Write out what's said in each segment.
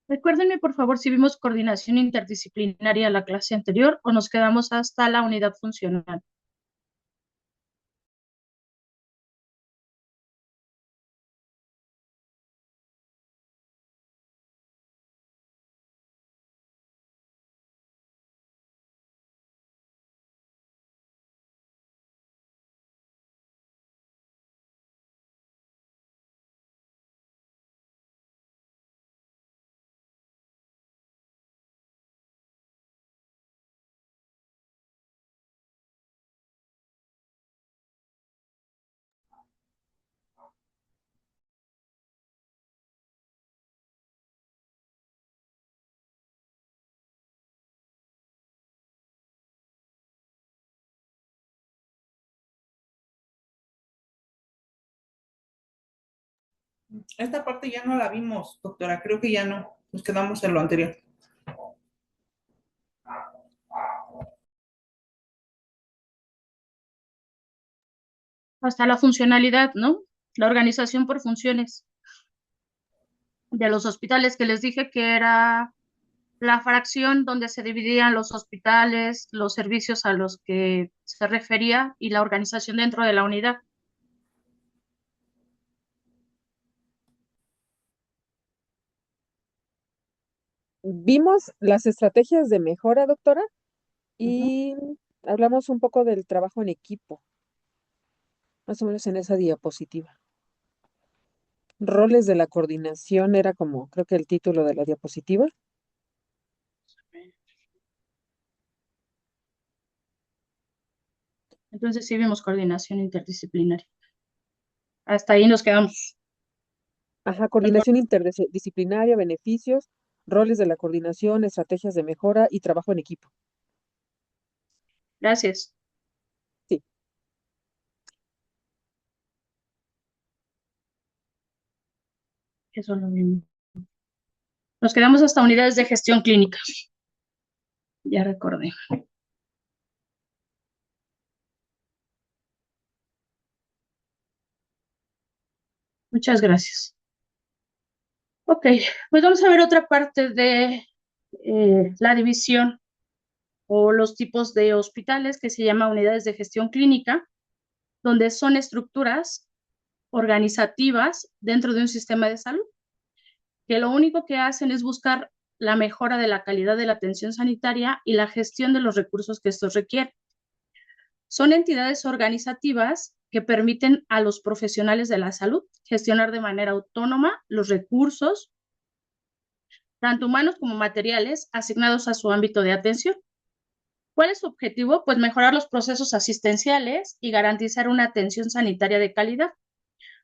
Recuérdenme, por favor, si vimos coordinación interdisciplinaria la clase anterior o nos quedamos hasta la unidad funcional. Esta parte ya no la vimos, doctora. Creo que ya no. Nos quedamos en lo anterior. Hasta la funcionalidad, ¿no? La organización por funciones de los hospitales que les dije que era la fracción donde se dividían los hospitales, los servicios a los que se refería y la organización dentro de la unidad. Vimos las estrategias de mejora, doctora, Ujú. y hablamos un poco del trabajo en equipo, más o menos en esa diapositiva. Roles de la coordinación era como, creo que el título de la diapositiva. Entonces sí vimos coordinación interdisciplinaria. Hasta ahí nos quedamos. Ajá, coordinación interdisciplinaria, beneficios, roles de la coordinación, estrategias de mejora y trabajo en equipo. Gracias. Sí. Eso lo vimos. Nos quedamos hasta unidades de gestión clínica. Ya recordé. Muchas gracias. Ok, pues vamos a ver otra parte de la división o los tipos de hospitales que se llama unidades de gestión clínica, donde son estructuras organizativas dentro de un sistema de salud, que lo único que hacen es buscar la mejora de la calidad de la atención sanitaria y la gestión de los recursos que estos requieren. Son entidades organizativas que permiten a los profesionales de la salud gestionar de manera autónoma los recursos, tanto humanos como materiales, asignados a su ámbito de atención. ¿Cuál es su objetivo? Pues mejorar los procesos asistenciales y garantizar una atención sanitaria de calidad,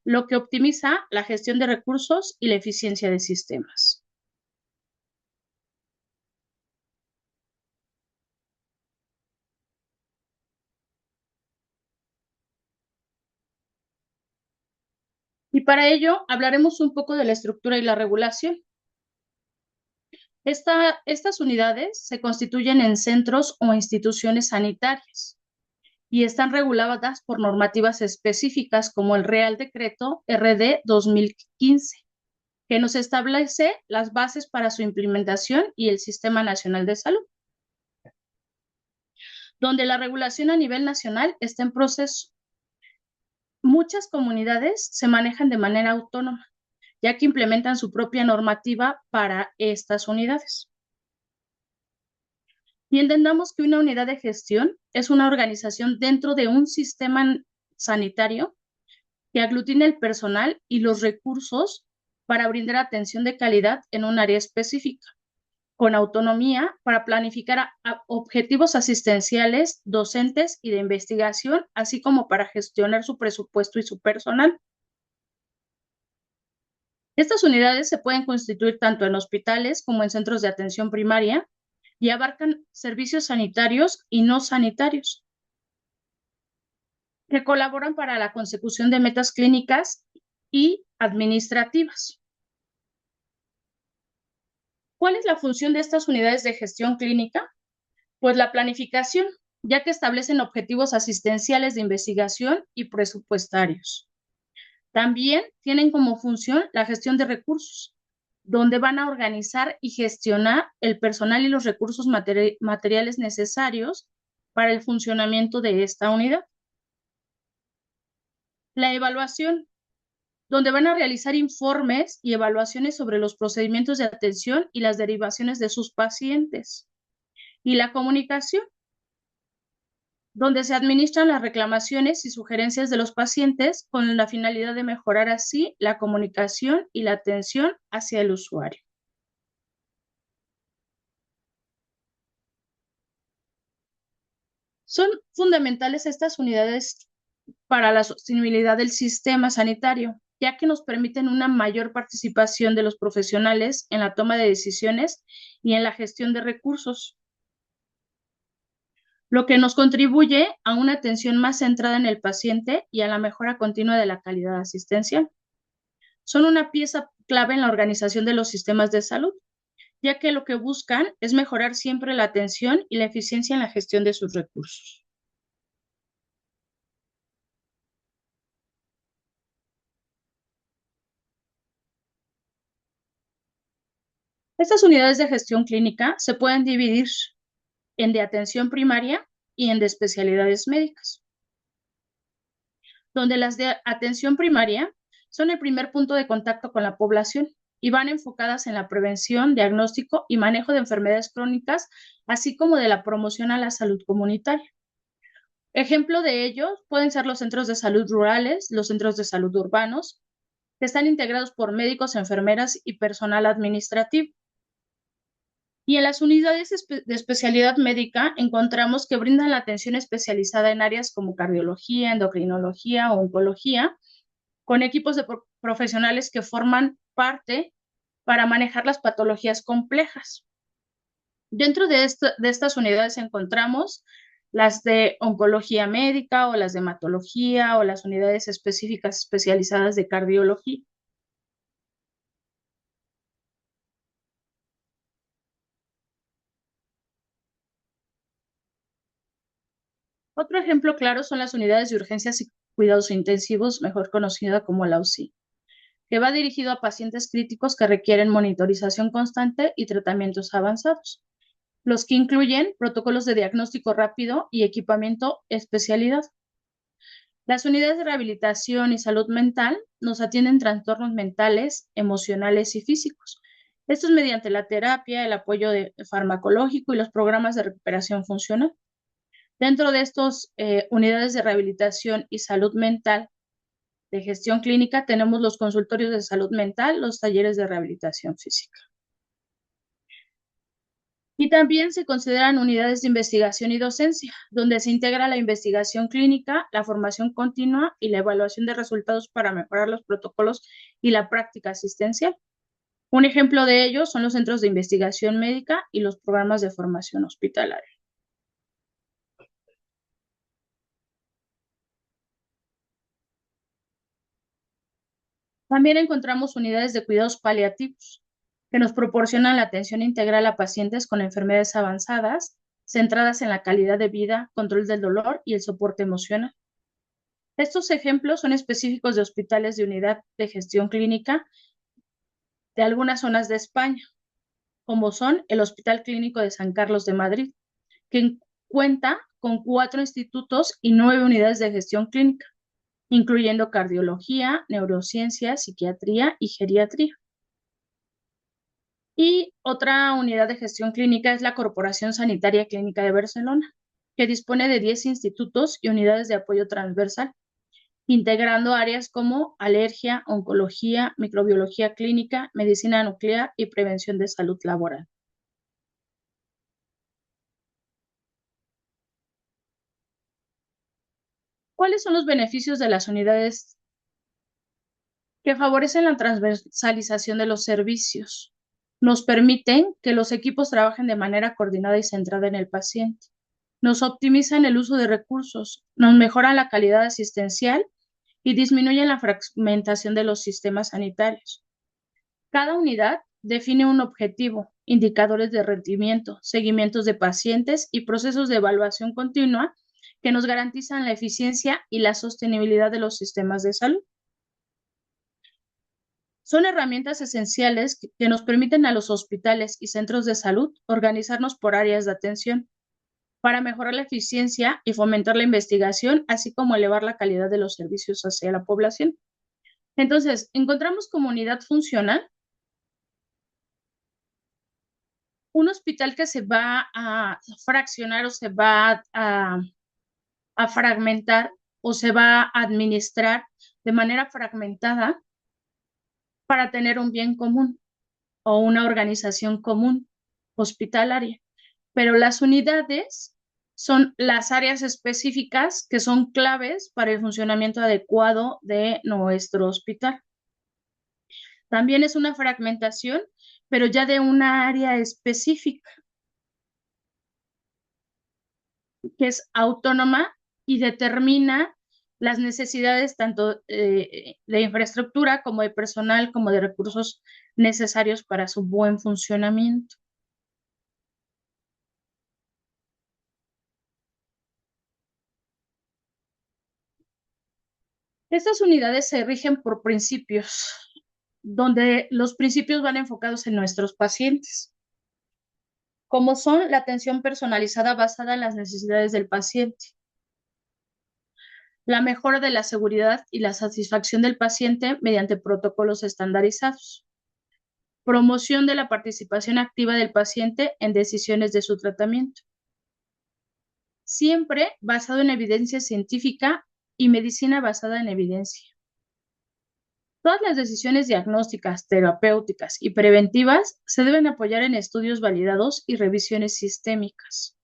lo que optimiza la gestión de recursos y la eficiencia de sistemas. Y para ello hablaremos un poco de la estructura y la regulación. Estas unidades se constituyen en centros o instituciones sanitarias y están reguladas por normativas específicas como el Real Decreto RD 2015, que nos establece las bases para su implementación y el Sistema Nacional de Salud, donde la regulación a nivel nacional está en proceso. Muchas comunidades se manejan de manera autónoma, ya que implementan su propia normativa para estas unidades. Y entendamos que una unidad de gestión es una organización dentro de un sistema sanitario que aglutina el personal y los recursos para brindar atención de calidad en un área específica, con autonomía para planificar objetivos asistenciales, docentes y de investigación, así como para gestionar su presupuesto y su personal. Estas unidades se pueden constituir tanto en hospitales como en centros de atención primaria y abarcan servicios sanitarios y no sanitarios, que colaboran para la consecución de metas clínicas y administrativas. ¿Cuál es la función de estas unidades de gestión clínica? Pues la planificación, ya que establecen objetivos asistenciales de investigación y presupuestarios. También tienen como función la gestión de recursos, donde van a organizar y gestionar el personal y los recursos materiales necesarios para el funcionamiento de esta unidad. La evaluación, donde van a realizar informes y evaluaciones sobre los procedimientos de atención y las derivaciones de sus pacientes. Y la comunicación, donde se administran las reclamaciones y sugerencias de los pacientes con la finalidad de mejorar así la comunicación y la atención hacia el usuario. Son fundamentales estas unidades para la sostenibilidad del sistema sanitario, ya que nos permiten una mayor participación de los profesionales en la toma de decisiones y en la gestión de recursos, lo que nos contribuye a una atención más centrada en el paciente y a la mejora continua de la calidad asistencial. Son una pieza clave en la organización de los sistemas de salud, ya que lo que buscan es mejorar siempre la atención y la eficiencia en la gestión de sus recursos. Estas unidades de gestión clínica se pueden dividir en de atención primaria y en de especialidades médicas, donde las de atención primaria son el primer punto de contacto con la población y van enfocadas en la prevención, diagnóstico y manejo de enfermedades crónicas, así como de la promoción a la salud comunitaria. Ejemplo de ellos pueden ser los centros de salud rurales, los centros de salud urbanos, que están integrados por médicos, enfermeras y personal administrativo. Y en las unidades de especialidad médica encontramos que brindan la atención especializada en áreas como cardiología, endocrinología o oncología, con equipos de profesionales que forman parte para manejar las patologías complejas. Dentro de estas unidades encontramos las de oncología médica o las de hematología o las unidades específicas especializadas de cardiología. Otro ejemplo claro son las unidades de urgencias y cuidados intensivos, mejor conocida como la UCI, que va dirigido a pacientes críticos que requieren monitorización constante y tratamientos avanzados, los que incluyen protocolos de diagnóstico rápido y equipamiento especialidad. Las unidades de rehabilitación y salud mental nos atienden trastornos mentales, emocionales y físicos. Esto es mediante la terapia, el apoyo farmacológico y los programas de recuperación funcional. Dentro de estas unidades de rehabilitación y salud mental de gestión clínica tenemos los consultorios de salud mental, los talleres de rehabilitación física. Y también se consideran unidades de investigación y docencia, donde se integra la investigación clínica, la formación continua y la evaluación de resultados para mejorar los protocolos y la práctica asistencial. Un ejemplo de ello son los centros de investigación médica y los programas de formación hospitalaria. También encontramos unidades de cuidados paliativos, que nos proporcionan la atención integral a pacientes con enfermedades avanzadas, centradas en la calidad de vida, control del dolor y el soporte emocional. Estos ejemplos son específicos de hospitales de unidad de gestión clínica de algunas zonas de España, como son el Hospital Clínico de San Carlos de Madrid, que cuenta con 4 institutos y 9 unidades de gestión clínica, incluyendo cardiología, neurociencia, psiquiatría y geriatría. Y otra unidad de gestión clínica es la Corporación Sanitaria Clínica de Barcelona, que dispone de 10 institutos y unidades de apoyo transversal, integrando áreas como alergia, oncología, microbiología clínica, medicina nuclear y prevención de salud laboral. ¿Cuáles son los beneficios de las unidades que favorecen la transversalización de los servicios? Nos permiten que los equipos trabajen de manera coordinada y centrada en el paciente. Nos optimizan el uso de recursos, nos mejoran la calidad asistencial y disminuyen la fragmentación de los sistemas sanitarios. Cada unidad define un objetivo, indicadores de rendimiento, seguimientos de pacientes y procesos de evaluación continua que nos garantizan la eficiencia y la sostenibilidad de los sistemas de salud. Son herramientas esenciales que nos permiten a los hospitales y centros de salud organizarnos por áreas de atención para mejorar la eficiencia y fomentar la investigación, así como elevar la calidad de los servicios hacia la población. Entonces, encontramos como unidad funcional un hospital que se va a fraccionar o se va a fragmentar o se va a administrar de manera fragmentada para tener un bien común o una organización común hospitalaria. Pero las unidades son las áreas específicas que son claves para el funcionamiento adecuado de nuestro hospital. También es una fragmentación, pero ya de una área específica, que es autónoma y determina las necesidades tanto de infraestructura como de personal, como de recursos necesarios para su buen funcionamiento. Estas unidades se rigen por principios, donde los principios van enfocados en nuestros pacientes, como son la atención personalizada basada en las necesidades del paciente, la mejora de la seguridad y la satisfacción del paciente mediante protocolos estandarizados, promoción de la participación activa del paciente en decisiones de su tratamiento, siempre basado en evidencia científica y medicina basada en evidencia. Todas las decisiones diagnósticas, terapéuticas y preventivas se deben apoyar en estudios validados y revisiones sistémicas.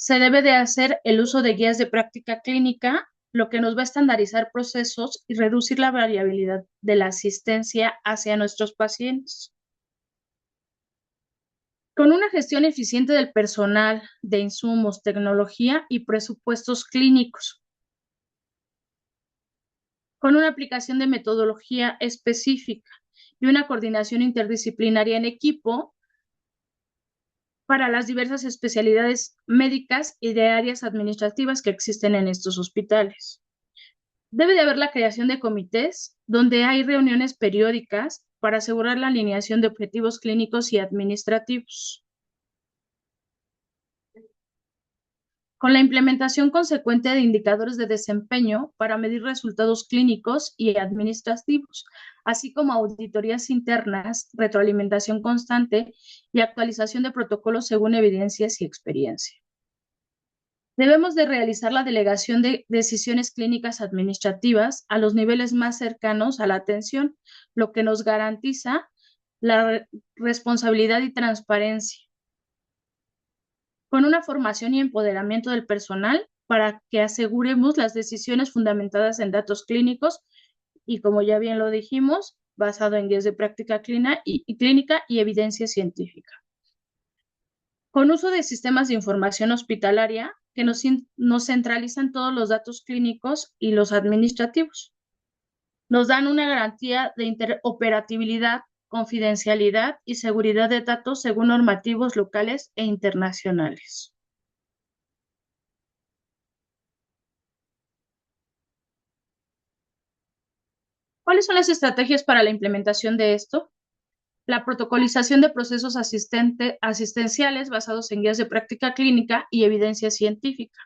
Se debe de hacer el uso de guías de práctica clínica, lo que nos va a estandarizar procesos y reducir la variabilidad de la asistencia hacia nuestros pacientes. Con una gestión eficiente del personal, de insumos, tecnología y presupuestos clínicos. Con una aplicación de metodología específica y una coordinación interdisciplinaria en equipo para las diversas especialidades médicas y de áreas administrativas que existen en estos hospitales. Debe de haber la creación de comités donde hay reuniones periódicas para asegurar la alineación de objetivos clínicos y administrativos. Con la implementación consecuente de indicadores de desempeño para medir resultados clínicos y administrativos, así como auditorías internas, retroalimentación constante y actualización de protocolos según evidencias y experiencia. Debemos de realizar la delegación de decisiones clínicas administrativas a los niveles más cercanos a la atención, lo que nos garantiza la responsabilidad y transparencia, con una formación y empoderamiento del personal para que aseguremos las decisiones fundamentadas en datos clínicos y, como ya bien lo dijimos, basado en guías de práctica clínica y evidencia científica. Con uso de sistemas de información hospitalaria que nos centralizan todos los datos clínicos y los administrativos. Nos dan una garantía de interoperabilidad, confidencialidad y seguridad de datos según normativos locales e internacionales. ¿Cuáles son las estrategias para la implementación de esto? La protocolización de procesos asistenciales basados en guías de práctica clínica y evidencia científica.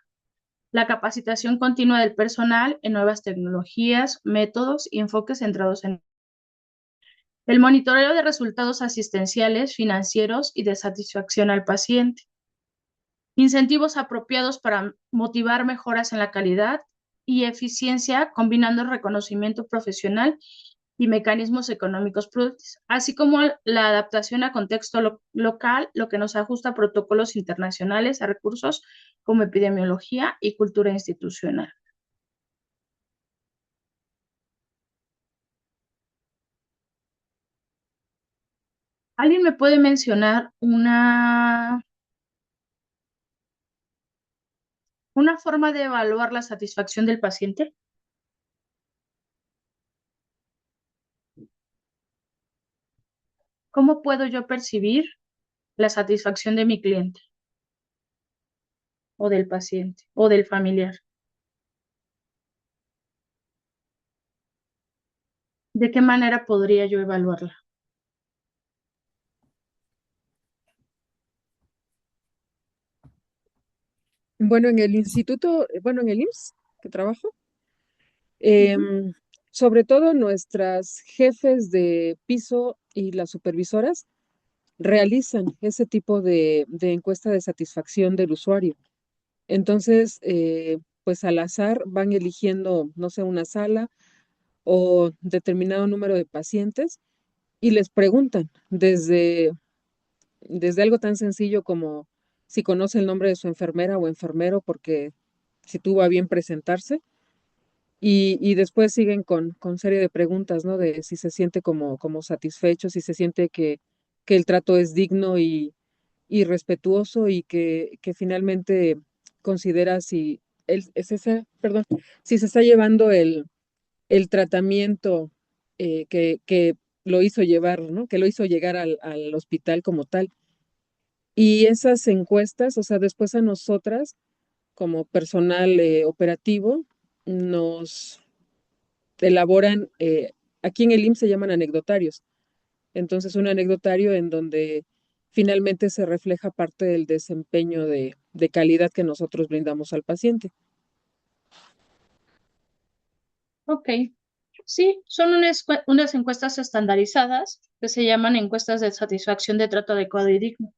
La capacitación continua del personal en nuevas tecnologías, métodos y enfoques centrados en el monitoreo de resultados asistenciales, financieros y de satisfacción al paciente. Incentivos apropiados para motivar mejoras en la calidad y eficiencia, combinando reconocimiento profesional y mecanismos económicos prudentes, así como la adaptación a contexto local, lo que nos ajusta a protocolos internacionales, a recursos como epidemiología y cultura institucional. ¿Alguien me puede mencionar una forma de evaluar la satisfacción del paciente? ¿Cómo puedo yo percibir la satisfacción de mi cliente o del paciente o del familiar? ¿De qué manera podría yo evaluarla? Bueno, en el instituto, bueno, en el IMSS que trabajo, Ujú. em, sobre todo nuestras jefes de piso y las supervisoras realizan ese tipo de encuesta de satisfacción del usuario. Entonces, pues al azar van eligiendo, no sé, una sala o determinado número de pacientes y les preguntan desde algo tan sencillo como si conoce el nombre de su enfermera o enfermero, porque si tuvo a bien presentarse, y después siguen con serie de preguntas, ¿no? De si se siente como satisfecho, si se siente que el trato es digno y respetuoso y que finalmente considera si perdón, si se está llevando el tratamiento que lo hizo llevar, ¿no? Que lo hizo llegar al hospital como tal. Y esas encuestas, o sea, después a nosotras, como personal operativo, nos elaboran, aquí en el IMSS se llaman anecdotarios. Entonces, un anecdotario en donde finalmente se refleja parte del desempeño de calidad que nosotros brindamos al paciente. Ok. Sí, son unas encuestas estandarizadas que se llaman encuestas de satisfacción de trato adecuado y digno,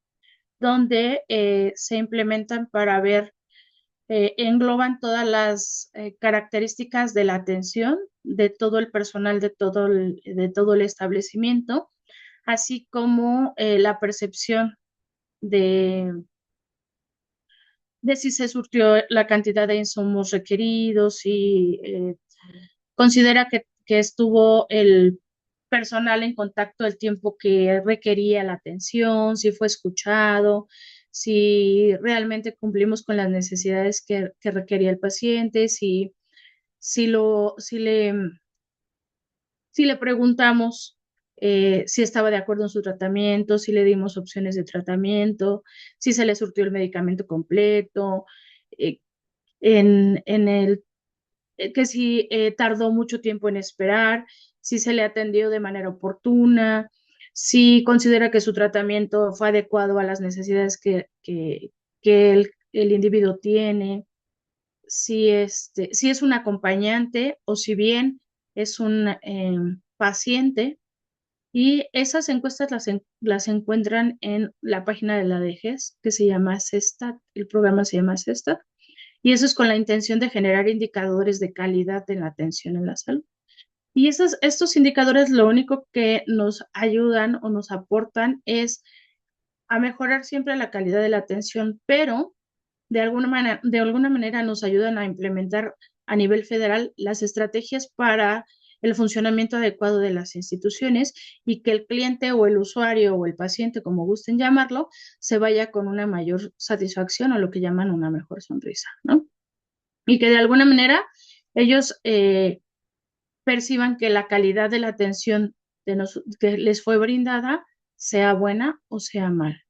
donde se implementan para ver, engloban todas las características de la atención de todo el personal de todo el establecimiento, así como la percepción de, de si se surtió la cantidad de insumos requeridos, si considera que estuvo el personal en contacto el tiempo que requería la atención, si fue escuchado, si realmente cumplimos con las necesidades que requería el paciente, si, lo, si, le, si le preguntamos si estaba de acuerdo en su tratamiento, si le dimos opciones de tratamiento, si se le surtió el medicamento completo, eh, en el que si tardó mucho tiempo en esperar, si se le atendió de manera oportuna, si considera que su tratamiento fue adecuado a las necesidades que el individuo tiene, si es un acompañante o si bien es un paciente. Y esas encuestas las encuentran en la página de la DGES, que se llama CESTAT. El programa se llama CESTAT. Y eso es con la intención de generar indicadores de calidad en la atención en la salud. Y estos indicadores lo único que nos ayudan o nos aportan es a mejorar siempre la calidad de la atención, pero de alguna manera nos ayudan a implementar a nivel federal las estrategias para el funcionamiento adecuado de las instituciones y que el cliente o el usuario o el paciente, como gusten llamarlo, se vaya con una mayor satisfacción o lo que llaman una mejor sonrisa, ¿no? Y que de alguna manera ellos perciban que la calidad de la atención que les fue brindada sea buena o sea mala.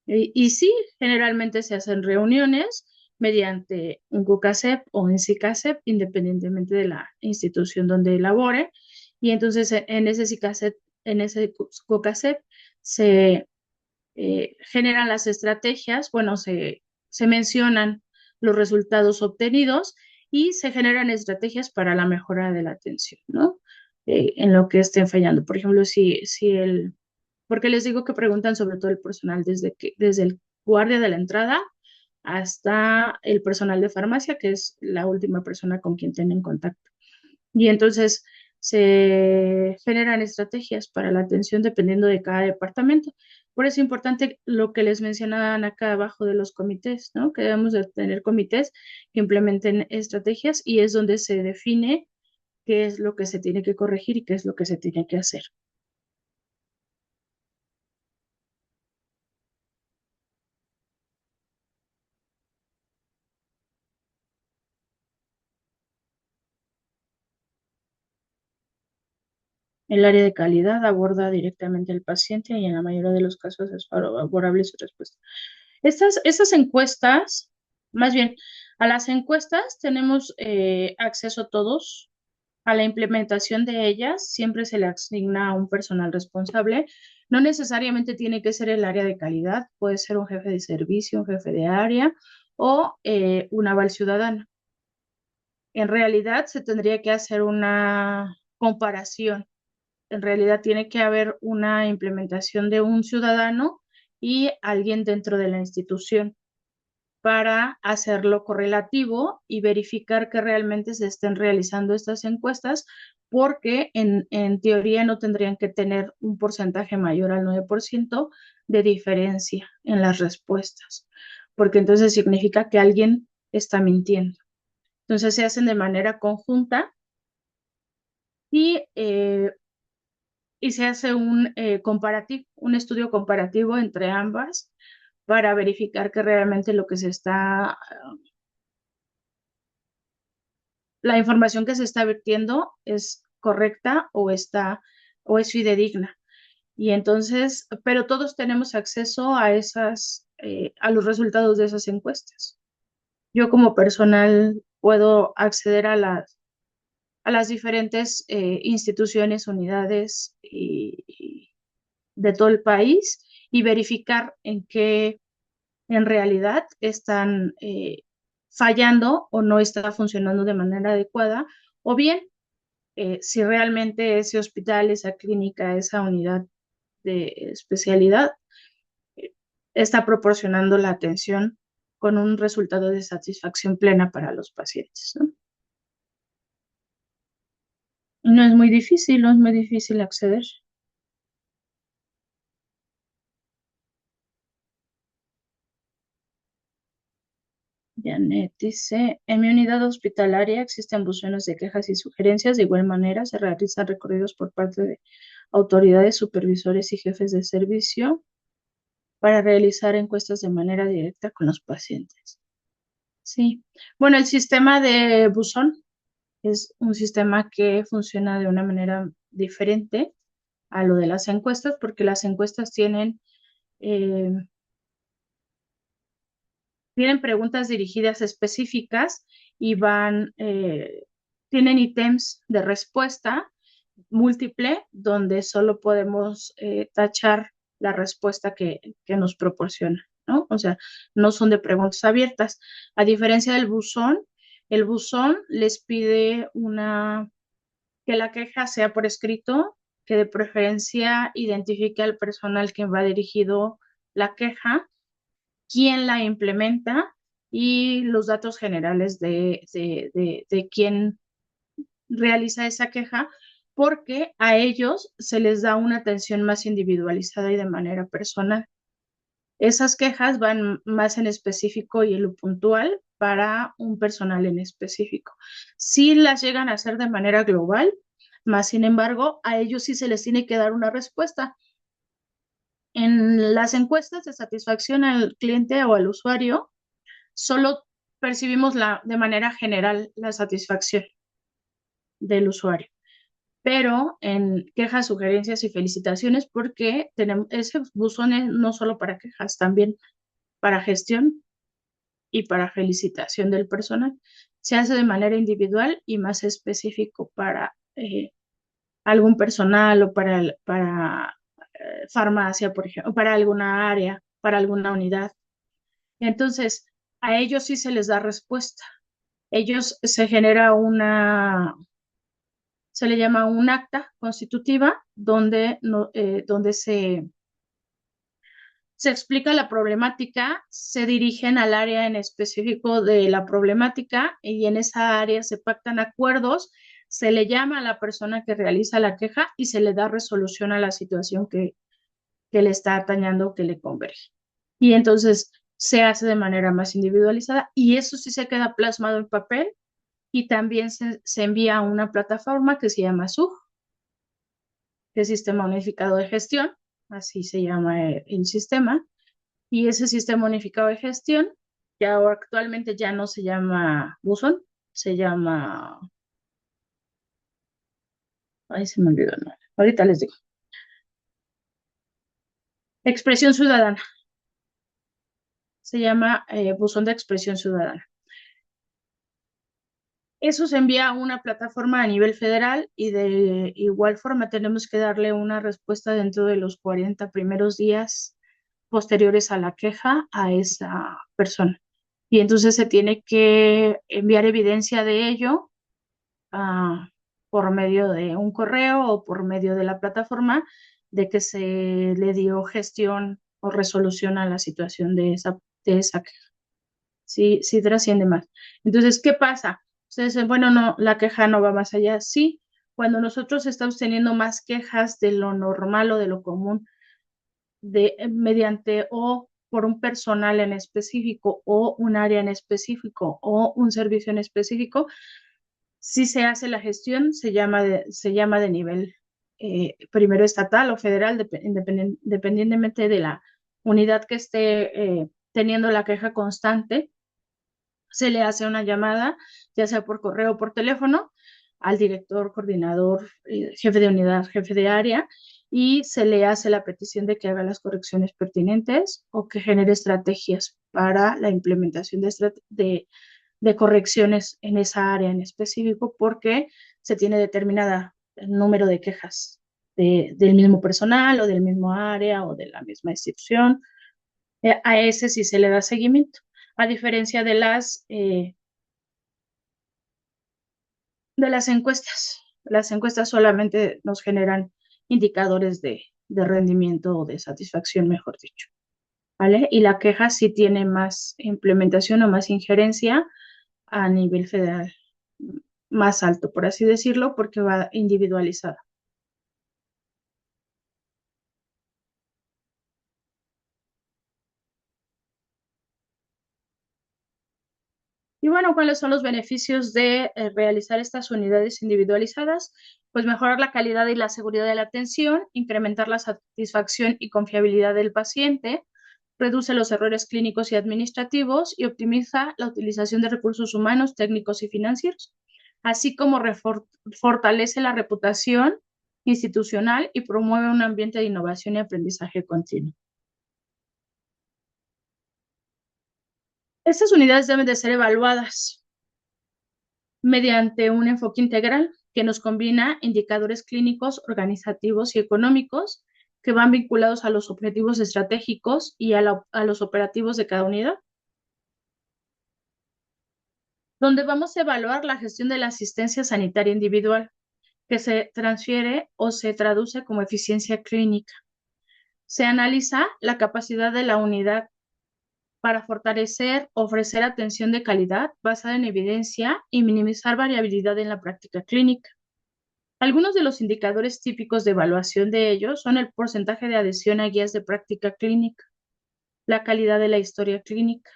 Y sí, generalmente se hacen reuniones mediante un CUCASEP o un CICASEP, independientemente de la institución donde elabore. Y entonces en ese CICASEP, en ese CUCASEP se generan las estrategias, bueno, se mencionan los resultados obtenidos y se generan estrategias para la mejora de la atención, ¿no? En lo que estén fallando. Por ejemplo, porque les digo que preguntan sobre todo el personal desde el guardia de la entrada hasta el personal de farmacia, que es la última persona con quien tienen contacto. Y entonces se generan estrategias para la atención dependiendo de cada departamento. Por eso es importante lo que les mencionaban acá abajo de los comités, ¿no? Que debemos de tener comités que implementen estrategias y es donde se define qué es lo que se tiene que corregir y qué es lo que se tiene que hacer. El área de calidad aborda directamente al paciente y en la mayoría de los casos es favorable su respuesta. Estas encuestas, más bien, a las encuestas tenemos acceso todos A la implementación de ellas siempre se le asigna a un personal responsable. No necesariamente tiene que ser el área de calidad, puede ser un jefe de servicio, un jefe de área o un aval ciudadano. En realidad se tendría que hacer una comparación. En realidad tiene que haber una implementación de un ciudadano y alguien dentro de la institución para hacerlo correlativo y verificar que realmente se estén realizando estas encuestas, porque en teoría no tendrían que tener un porcentaje mayor al 9% de diferencia en las respuestas, porque entonces significa que alguien está mintiendo. Entonces se hacen de manera conjunta y, eh, y se hace un comparativo, un estudio comparativo entre ambas para verificar que realmente lo que se está, la información que se está vertiendo es correcta o es fidedigna. Y entonces, pero todos tenemos acceso a a los resultados de esas encuestas. Yo como personal puedo acceder a las diferentes instituciones, unidades de todo el país y verificar en qué en realidad están fallando o no está funcionando de manera adecuada, o bien si realmente ese hospital, esa clínica, esa unidad de especialidad eh, está proporcionando la atención con un resultado de satisfacción plena para los pacientes, ¿no? No es muy difícil, no es muy difícil acceder. Janet dice, en mi unidad hospitalaria existen buzones de quejas y sugerencias. De igual manera, se realizan recorridos por parte de autoridades, supervisores y jefes de servicio para realizar encuestas de manera directa con los pacientes. Sí. Bueno, el sistema de buzón es un sistema que funciona de una manera diferente a lo de las encuestas, porque las encuestas eh, tienen preguntas dirigidas específicas y tienen ítems de respuesta múltiple donde solo podemos tachar la respuesta que nos proporciona, ¿no? O sea, no son de preguntas abiertas. A diferencia del buzón, el buzón les pide que la queja sea por escrito, que de preferencia identifique al personal que va dirigido la queja, quién la implementa y los datos generales de quién realiza esa queja, porque a ellos se les da una atención más individualizada y de manera personal. Esas quejas van más en específico y en lo puntual para un personal en específico. Sí las llegan a hacer de manera global, más sin embargo, a ellos sí se les tiene que dar una respuesta. En las encuestas de satisfacción al cliente o al usuario, solo percibimos de manera general la satisfacción del usuario, pero en quejas, sugerencias y felicitaciones, porque tenemos ese buzón es no solo para quejas, también para gestión y para felicitación del personal. Se hace de manera individual y más específico para algún personal o para farmacia, por ejemplo, para alguna área, para alguna unidad. Entonces, a ellos sí se les da respuesta. Ellos se genera se le llama un acta constitutiva donde, no, donde se explica la problemática, se dirigen al área en específico de la problemática y en esa área se pactan acuerdos, se le llama a la persona que realiza la queja y se le da resolución a la situación que le está atañando, que le converge. Y entonces se hace de manera más individualizada y eso sí se queda plasmado en papel y también se envía a una plataforma que se llama SUG, que es Sistema Unificado de Gestión, así se llama el sistema, y ese Sistema Unificado de Gestión, que ahora actualmente ya no se llama buzón, se llama, ay, se me olvidó el nombre, ahorita les digo, Expresión Ciudadana, se llama buzón de expresión ciudadana. Eso se envía a una plataforma a nivel federal y de igual forma tenemos que darle una respuesta dentro de los 40 primeros días posteriores a la queja a esa persona. Y entonces se tiene que enviar evidencia de ello ah, por medio de un correo o por medio de la plataforma de que se le dio gestión o resolución a la situación de esa queja. Sí, sí trasciende más. Entonces, ¿qué pasa? Ustedes dicen, bueno, no, la queja no va más allá. Sí, cuando nosotros estamos teniendo más quejas de lo normal o de lo común, mediante o por un personal en específico o un área en específico o un servicio en específico, si se hace la gestión, se llama de nivel primero estatal o federal, dependientemente de la unidad que esté teniendo la queja constante. Se le hace una llamada, ya sea por correo o por teléfono, al director, coordinador, jefe de unidad, jefe de área, y se le hace la petición de que haga las correcciones pertinentes o que genere estrategias para la implementación de correcciones en esa área en específico, porque se tiene determinada el número de quejas del mismo personal o del mismo área o de la misma institución. A ese sí se le da seguimiento, a diferencia de las encuestas. Las encuestas solamente nos generan indicadores de rendimiento o de satisfacción, mejor dicho, ¿vale? Y la queja sí tiene más implementación o más injerencia a nivel federal, más alto, por así decirlo, porque va individualizada. Y bueno, ¿cuáles son los beneficios de realizar estas unidades individualizadas? Pues mejorar la calidad y la seguridad de la atención, incrementar la satisfacción y confiabilidad del paciente, reduce los errores clínicos y administrativos y optimiza la utilización de recursos humanos, técnicos y financieros, así como fortalece la reputación institucional y promueve un ambiente de innovación y aprendizaje continuo. Estas unidades deben de ser evaluadas mediante un enfoque integral que nos combina indicadores clínicos, organizativos y económicos que van vinculados a los objetivos estratégicos y a los operativos de cada unidad, donde vamos a evaluar la gestión de la asistencia sanitaria individual, que se transfiere o se traduce como eficiencia clínica. Se analiza la capacidad de la unidad para fortalecer, ofrecer atención de calidad basada en evidencia y minimizar variabilidad en la práctica clínica. Algunos de los indicadores típicos de evaluación de ellos son el porcentaje de adhesión a guías de práctica clínica, la calidad de la historia clínica,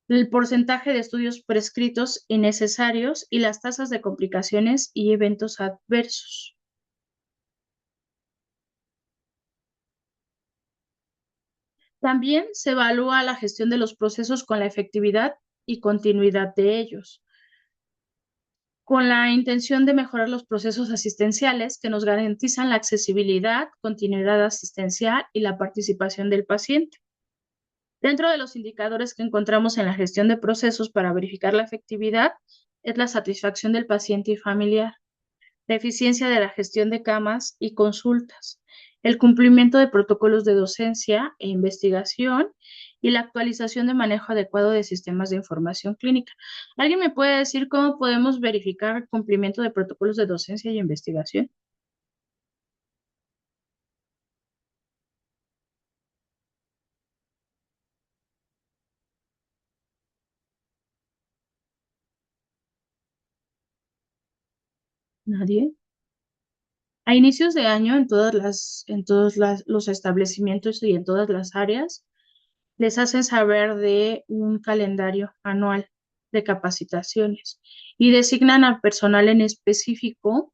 el porcentaje de estudios prescritos y necesarios y las tasas de complicaciones y eventos adversos. También se evalúa la gestión de los procesos con la efectividad y continuidad de ellos, con la intención de mejorar los procesos asistenciales que nos garantizan la accesibilidad, continuidad asistencial y la participación del paciente. Dentro de los indicadores que encontramos en la gestión de procesos para verificar la efectividad es la satisfacción del paciente y familiar, la eficiencia de la gestión de camas y consultas, el cumplimiento de protocolos de docencia e investigación y la actualización de manejo adecuado de sistemas de información clínica. ¿Alguien me puede decir cómo podemos verificar el cumplimiento de protocolos de docencia y investigación? Nadie. A inicios de año, en todos los establecimientos y en todas las áreas, les hacen saber de un calendario anual de capacitaciones y designan al personal en específico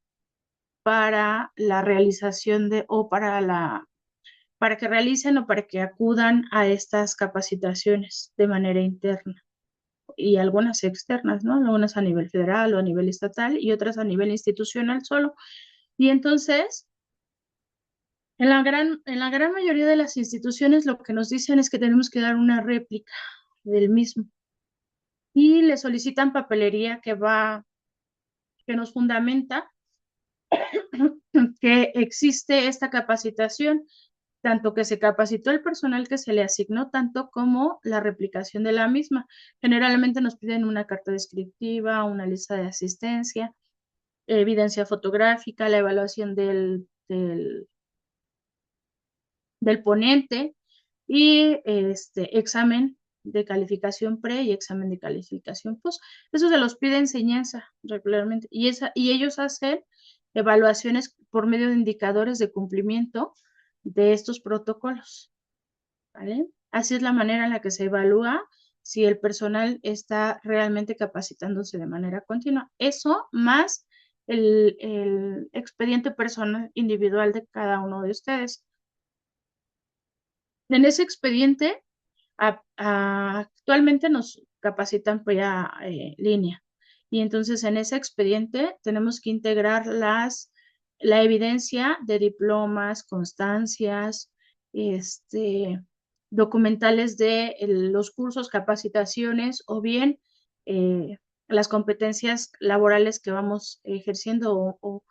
para la realización para que realicen o para que acudan a estas capacitaciones de manera interna y algunas externas, ¿no? Algunas a nivel federal o a nivel estatal y otras a nivel institucional solo. Y entonces, en la gran mayoría de las instituciones lo que nos dicen es que tenemos que dar una réplica del mismo. y le solicitan papelería que nos fundamenta que existe esta capacitación, tanto que se capacitó el personal que se le asignó, tanto como la replicación de la misma. Generalmente nos piden una carta descriptiva, una lista de asistencia, evidencia fotográfica, la evaluación del ponente y examen de calificación pre y examen de calificación post. Eso se los pide enseñanza regularmente y ellos hacen evaluaciones por medio de indicadores de cumplimiento de estos protocolos, ¿vale? Así es la manera en la que se evalúa si el personal está realmente capacitándose de manera continua. Eso más el expediente personal individual de cada uno de ustedes. En ese expediente, actualmente nos capacitan vía línea. Y entonces en ese expediente tenemos que integrar la evidencia de diplomas, constancias, documentales de los cursos, capacitaciones o bien las competencias laborales que vamos ejerciendo o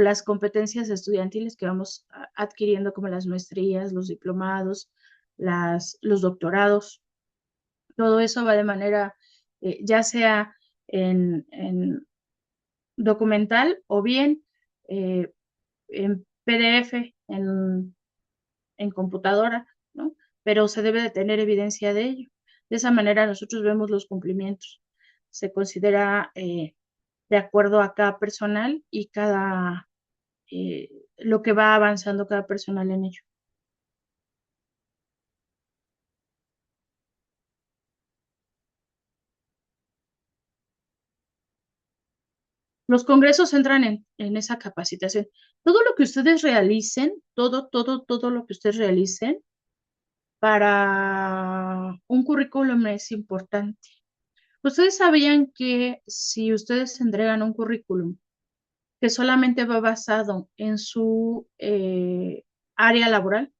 las competencias estudiantiles que vamos adquiriendo como las maestrías, los diplomados, los doctorados. Todo eso va de manera, ya sea en documental o bien eh, en PDF, en computadora, ¿no? Pero se debe de tener evidencia de ello. De esa manera nosotros vemos los cumplimientos. Se considera de acuerdo a cada personal y lo que va avanzando cada personal en ello. Los congresos entran en esa capacitación. Todo lo que ustedes realicen, todo lo que ustedes realicen para un currículum es importante. Ustedes sabían que si ustedes entregan un currículum que solamente va basado en su área laboral,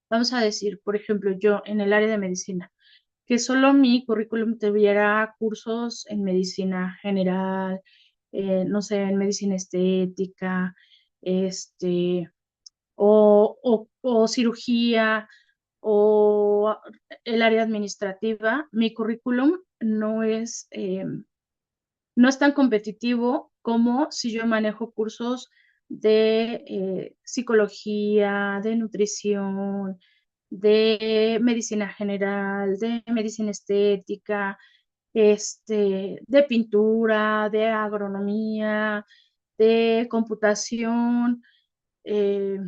vamos a decir, por ejemplo, yo en el área de medicina, que solo mi currículum tuviera cursos en medicina general, no sé, en medicina estética, este, o cirugía, o el área administrativa, mi currículum no es tan competitivo como si yo manejo cursos de psicología, de nutrición, de medicina general, de medicina estética, de pintura, de agronomía, de computación, eh,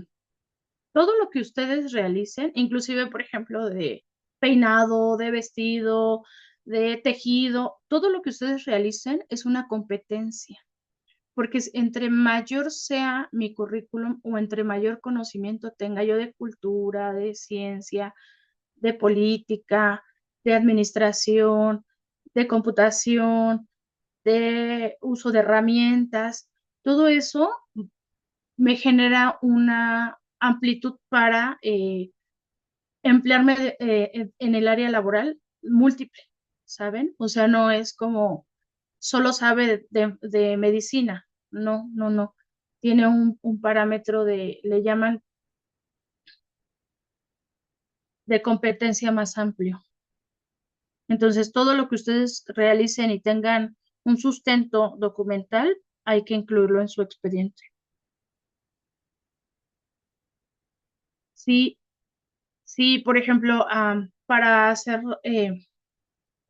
todo lo que ustedes realicen, inclusive, por ejemplo, de peinado, de vestido, de tejido, todo lo que ustedes realicen es una competencia, porque entre mayor sea mi currículum o entre mayor conocimiento tenga yo de cultura, de ciencia, de política, de administración, de computación, de uso de herramientas, todo eso me genera una amplitud para emplearme en el área laboral múltiple, ¿saben? O sea, no es como solo sabe de medicina, no, no, no. Tiene un parámetro le llaman de competencia más amplio. Entonces, todo lo que ustedes realicen y tengan un sustento documental, hay que incluirlo en su expediente. Sí, sí, por ejemplo, para hacer,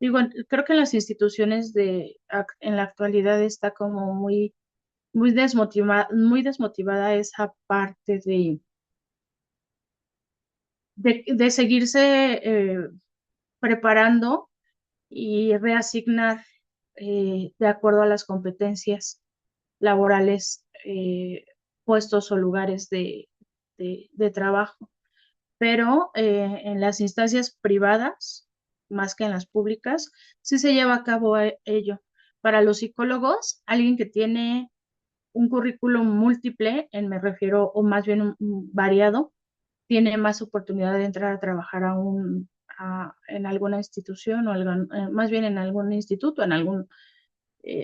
digo, creo que en las instituciones en la actualidad está como muy desmotivada esa parte de seguirse preparando y reasignar de acuerdo a las competencias laborales, puestos o lugares de trabajo. Pero en las instancias privadas, más que en las públicas, sí se lleva a cabo ello. Para los psicólogos, alguien que tiene un currículum múltiple, me refiero, o más bien variado, tiene más oportunidad de entrar a trabajar en alguna institución o más bien en algún instituto, en algún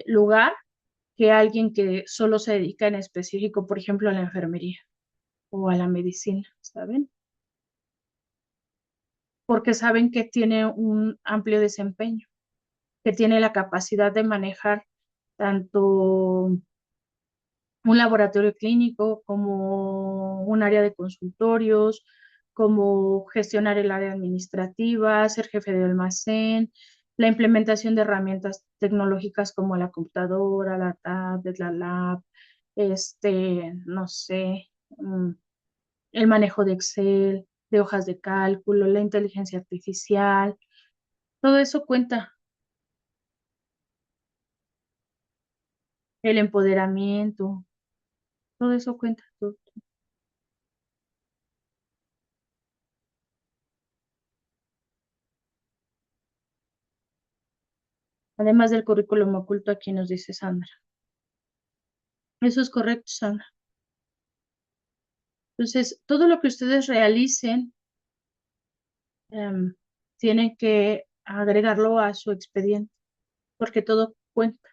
lugar, que alguien que solo se dedica en específico, por ejemplo, a la enfermería o a la medicina, ¿saben? Porque saben que tiene un amplio desempeño, que tiene la capacidad de manejar tanto un laboratorio clínico, como un área de consultorios, como gestionar el área administrativa, ser jefe de almacén, la implementación de herramientas tecnológicas como la computadora, la tablet, la lab, no sé, el manejo de Excel, de hojas de cálculo, la inteligencia artificial, todo eso cuenta, el empoderamiento, todo eso cuenta. Además del currículum oculto, aquí nos dice Sandra. Eso es correcto, Sandra. Entonces, todo lo que ustedes realicen, em, tienen que agregarlo a su expediente, porque todo cuenta.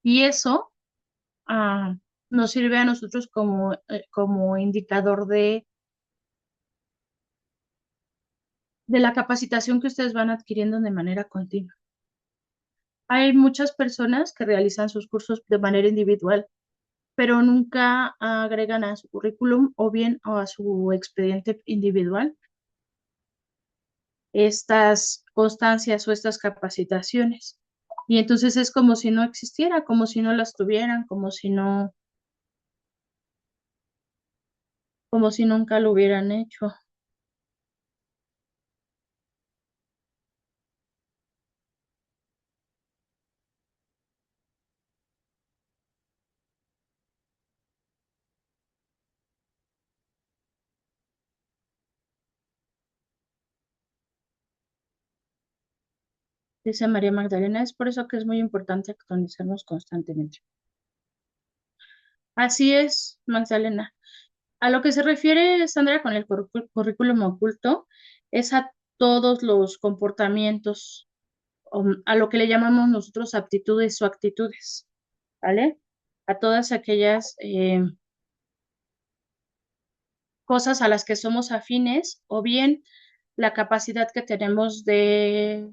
Y eso ah, nos sirve a nosotros como indicador de la capacitación que ustedes van adquiriendo de manera continua. Hay muchas personas que realizan sus cursos de manera individual, pero nunca agregan a su currículum o bien a su expediente individual estas constancias o estas capacitaciones. Y entonces es como si no existiera, como si no las tuvieran, como si nunca lo hubieran hecho. Dice María Magdalena, es por eso que es muy importante actualizarnos constantemente. Así es, Magdalena. A lo que se refiere Sandra con el currículum oculto es a todos los comportamientos, a lo que le llamamos nosotros aptitudes o actitudes, ¿vale? A todas aquellas cosas a las que somos afines o bien la capacidad que tenemos de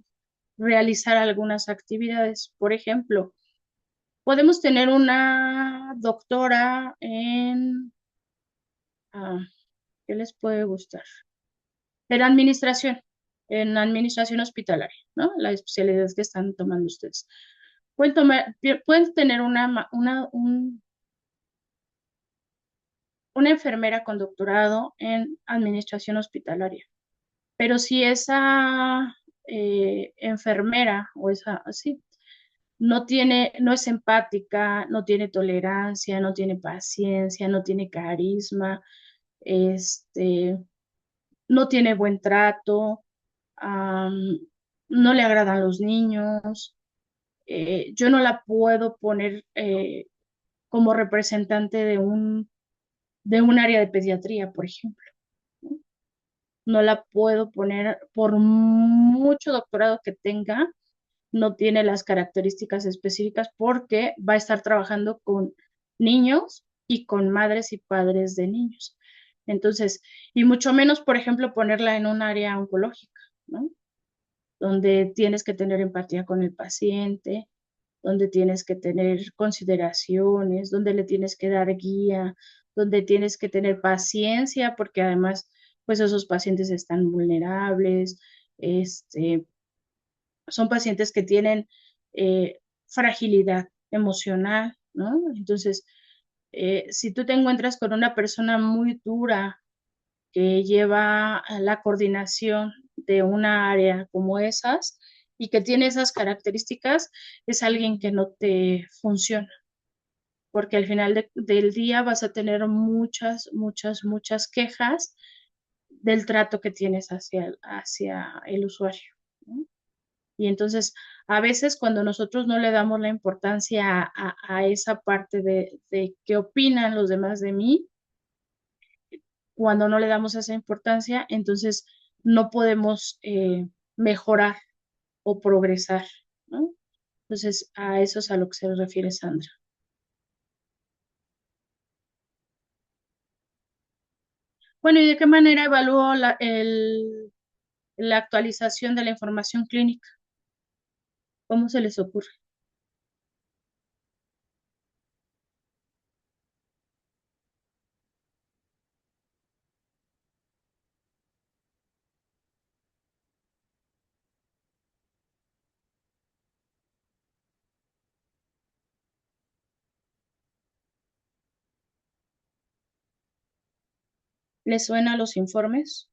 realizar algunas actividades. Por ejemplo, podemos tener una doctora ah, ¿qué les puede gustar? En administración hospitalaria, ¿no? La especialidad que están tomando ustedes. Pueden tener una enfermera con doctorado en administración hospitalaria, pero si esa enfermera o esa, así, no es empática, no tiene tolerancia, no tiene paciencia, no tiene carisma, este, no tiene buen trato, am, no le agradan los niños. Yo no la puedo poner como representante de un área de pediatría, por ejemplo. ¿No? No la puedo poner, por mucho doctorado que tenga, no tiene las características específicas porque va a estar trabajando con niños y con madres y padres de niños. Entonces, y mucho menos, por ejemplo, ponerla en un área oncológica, ¿no? Donde tienes que tener empatía con el paciente, donde tienes que tener consideraciones, donde le tienes que dar guía, donde tienes que tener paciencia, porque además, pues esos pacientes están vulnerables, son pacientes que tienen fragilidad emocional, ¿no? Entonces, si tú te encuentras con una persona muy dura que lleva a la coordinación de una área como esas y que tiene esas características, es alguien que no te funciona, porque al final del día vas a tener muchas quejas del trato que tienes hacia el usuario, ¿no? Y entonces, a veces cuando nosotros no le damos la importancia a esa parte de qué opinan los demás de mí, cuando no le damos esa importancia, entonces no podemos mejorar o progresar, ¿no? Entonces, a eso es a lo que se refiere Sandra. Bueno, ¿y de qué manera evalúo la actualización de la información clínica? ¿Cómo se les ocurre? ¿Les suena los informes?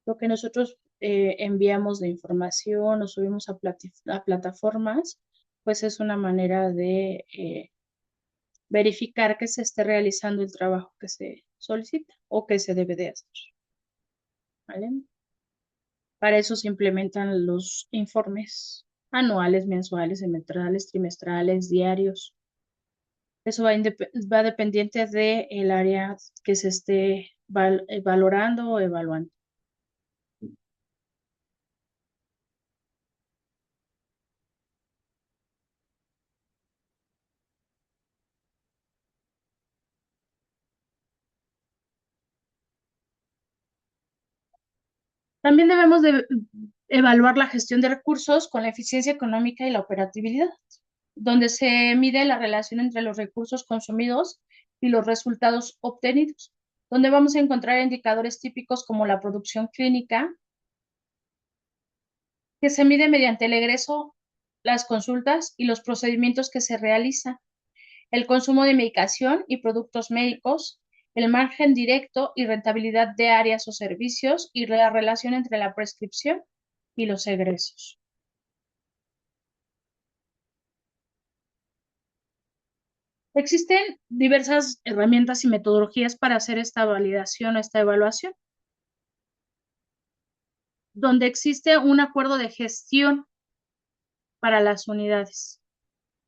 Lo que nosotros enviamos de información o subimos a plataformas, pues es una manera de verificar que se esté realizando el trabajo que se solicita o que se debe de hacer, ¿vale? Para eso se implementan los informes anuales, mensuales, semestrales, trimestrales, diarios. Eso va dependiente del área que se esté valorando o evaluando. También debemos de evaluar la gestión de recursos con la eficiencia económica y la operatividad, donde se mide la relación entre los recursos consumidos y los resultados obtenidos, donde vamos a encontrar indicadores típicos como la producción clínica, que se mide mediante el egreso, las consultas y los procedimientos que se realizan, el consumo de medicación y productos médicos, el margen directo y rentabilidad de áreas o servicios y la relación entre la prescripción y los egresos. Existen diversas herramientas y metodologías para hacer esta validación o esta evaluación, donde existe un acuerdo de gestión para las unidades.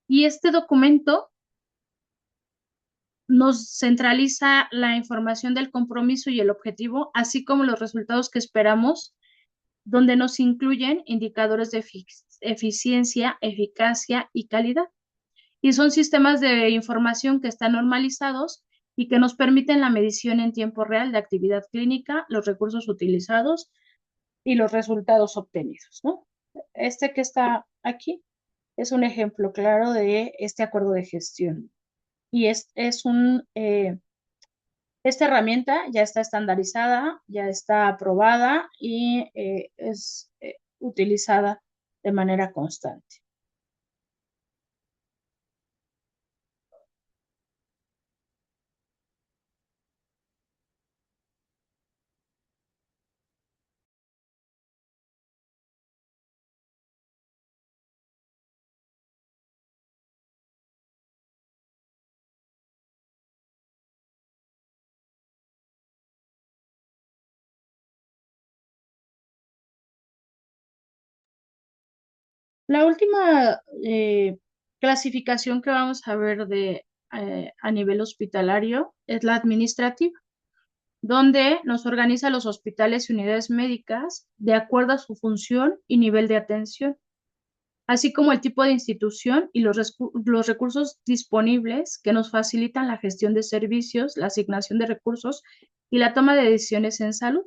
Y este documento nos centraliza la información del compromiso y el objetivo, así como los resultados que esperamos, donde nos incluyen indicadores de eficiencia, eficacia y calidad. Y son sistemas de información que están normalizados y que nos permiten la medición en tiempo real de actividad clínica, los recursos utilizados y los resultados obtenidos, ¿no? Este que está aquí es un ejemplo claro de este acuerdo de gestión. Y esta herramienta ya está estandarizada, ya está aprobada y es utilizada de manera constante. La última clasificación que vamos a ver a nivel hospitalario es la administrativa, donde nos organiza los hospitales y unidades médicas de acuerdo a su función y nivel de atención, así como el tipo de institución y los recursos disponibles que nos facilitan la gestión de servicios, la asignación de recursos y la toma de decisiones en salud.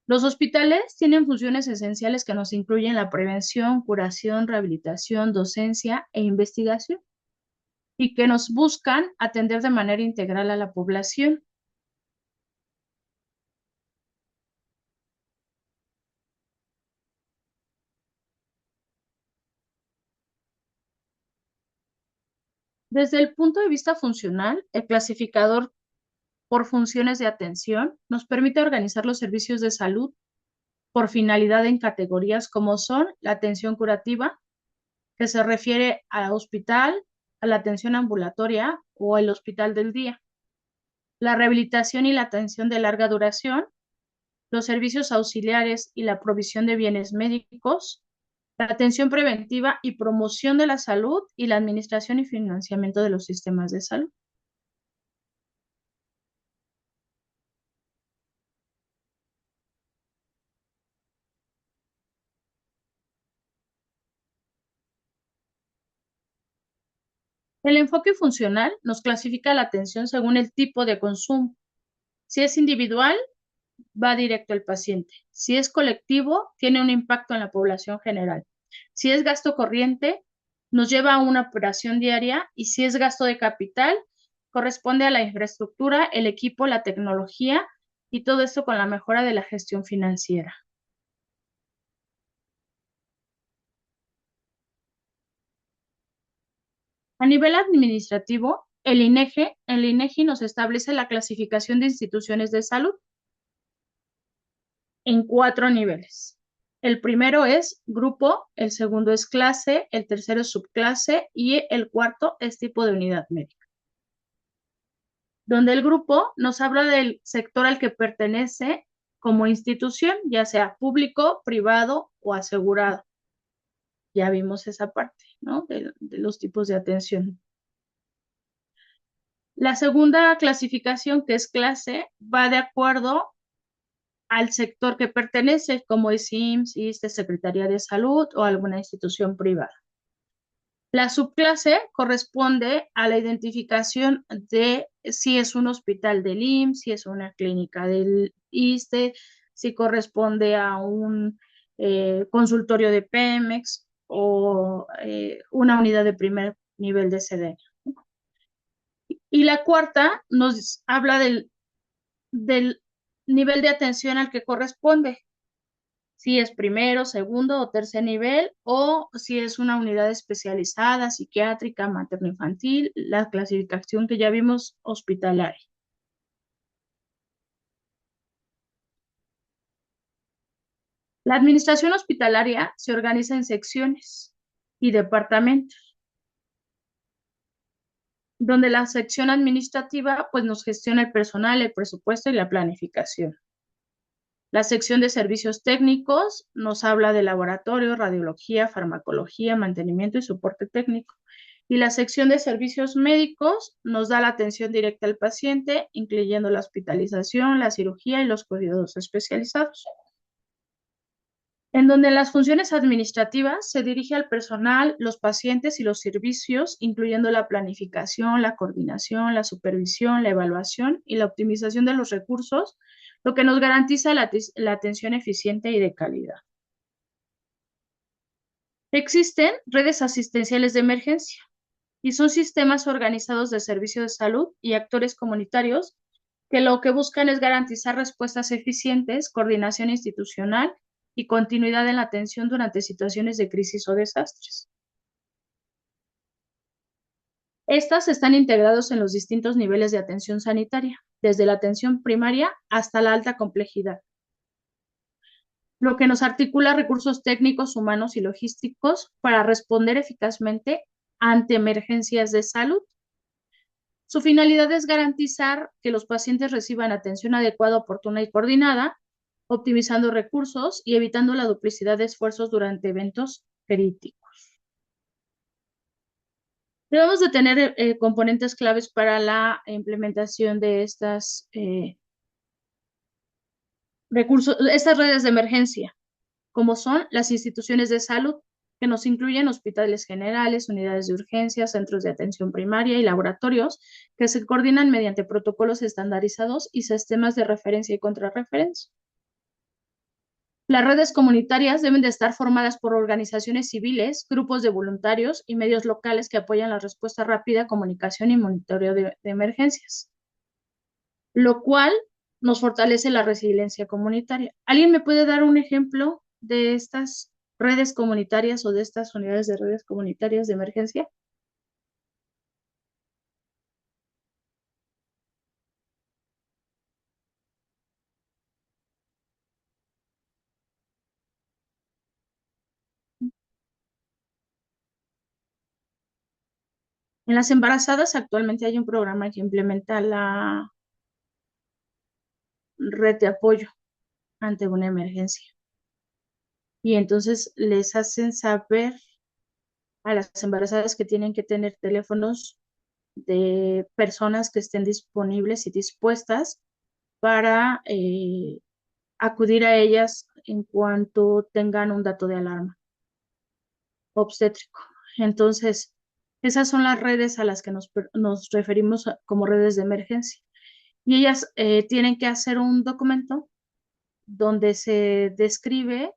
Los hospitales tienen funciones esenciales que nos incluyen la prevención, curación, rehabilitación, docencia e investigación y que nos buscan atender de manera integral a la población. Desde el punto de vista funcional, el clasificador por funciones de atención nos permite organizar los servicios de salud por finalidad en categorías como son la atención curativa, que se refiere al hospital, a la atención ambulatoria o el hospital del día, la rehabilitación y la atención de larga duración, los servicios auxiliares y la provisión de bienes médicos, la atención preventiva y promoción de la salud y la administración y financiamiento de los sistemas de salud. El enfoque funcional nos clasifica la atención según el tipo de consumo. Si es individual, va directo al paciente. Si es colectivo, tiene un impacto en la población general. Si es gasto corriente, nos lleva a una operación diaria, y si es gasto de capital, corresponde a la infraestructura, el equipo, la tecnología, y todo esto con la mejora de la gestión financiera. A nivel administrativo, el INEGI nos establece la clasificación de instituciones de salud en 4 niveles. El primero es grupo, el segundo es clase, el tercero es subclase y el cuarto es tipo de unidad médica. Donde el grupo nos habla del sector al que pertenece como institución, ya sea público, privado o asegurado. Ya vimos esa parte, ¿no? De los tipos de atención. La segunda clasificación, que es clase, va de acuerdo al sector que pertenece, como es IMSS, ISSSTE, Secretaría de Salud o alguna institución privada. La subclase corresponde a la identificación de si es un hospital del IMSS, si es una clínica del ISSSTE, si corresponde a un consultorio de Pemex o una unidad de primer nivel de SEDENA. Y la cuarta nos habla del nivel de atención al que corresponde, si es primero, segundo o tercer nivel, o si es una unidad especializada, psiquiátrica, materno-infantil, la clasificación que ya vimos, hospitalaria. La administración hospitalaria se organiza en secciones y departamentos, donde la sección administrativa pues nos gestiona el personal, el presupuesto y la planificación. La sección de servicios técnicos nos habla de laboratorio, radiología, farmacología, mantenimiento y soporte técnico. Y la sección de servicios médicos nos da la atención directa al paciente, incluyendo la hospitalización, la cirugía y los cuidados especializados. En donde las funciones administrativas se dirige al personal, los pacientes y los servicios, incluyendo la planificación, la coordinación, la supervisión, la evaluación y la optimización de los recursos, lo que nos garantiza la atención eficiente y de calidad. Existen redes asistenciales de emergencia y son sistemas organizados de servicio de salud y actores comunitarios que lo que buscan es garantizar respuestas eficientes, coordinación institucional y continuidad en la atención durante situaciones de crisis o desastres. Estas están integradas en los distintos niveles de atención sanitaria, desde la atención primaria hasta la alta complejidad, lo que nos articula recursos técnicos, humanos y logísticos para responder eficazmente ante emergencias de salud. Su finalidad es garantizar que los pacientes reciban atención adecuada, oportuna y coordinada, optimizando recursos y evitando la duplicidad de esfuerzos durante eventos críticos. Debemos de tener componentes claves para la implementación de estas estas redes de emergencia, como son las instituciones de salud, que nos incluyen hospitales generales, unidades de urgencia, centros de atención primaria y laboratorios, que se coordinan mediante protocolos estandarizados y sistemas de referencia y contrarreferencia. Las redes comunitarias deben de estar formadas por organizaciones civiles, grupos de voluntarios y medios locales que apoyan la respuesta rápida, comunicación y monitoreo de emergencias, lo cual nos fortalece la resiliencia comunitaria. ¿Alguien me puede dar un ejemplo de estas redes comunitarias o de estas unidades de redes comunitarias de emergencia? En las embarazadas actualmente hay un programa que implementa la red de apoyo ante una emergencia. Y entonces les hacen saber a las embarazadas que tienen que tener teléfonos de personas que estén disponibles y dispuestas para acudir a ellas en cuanto tengan un dato de alarma obstétrico. Entonces, Esas son las redes a las que nos referimos como redes de emergencia. Y ellas tienen que hacer un documento donde se describe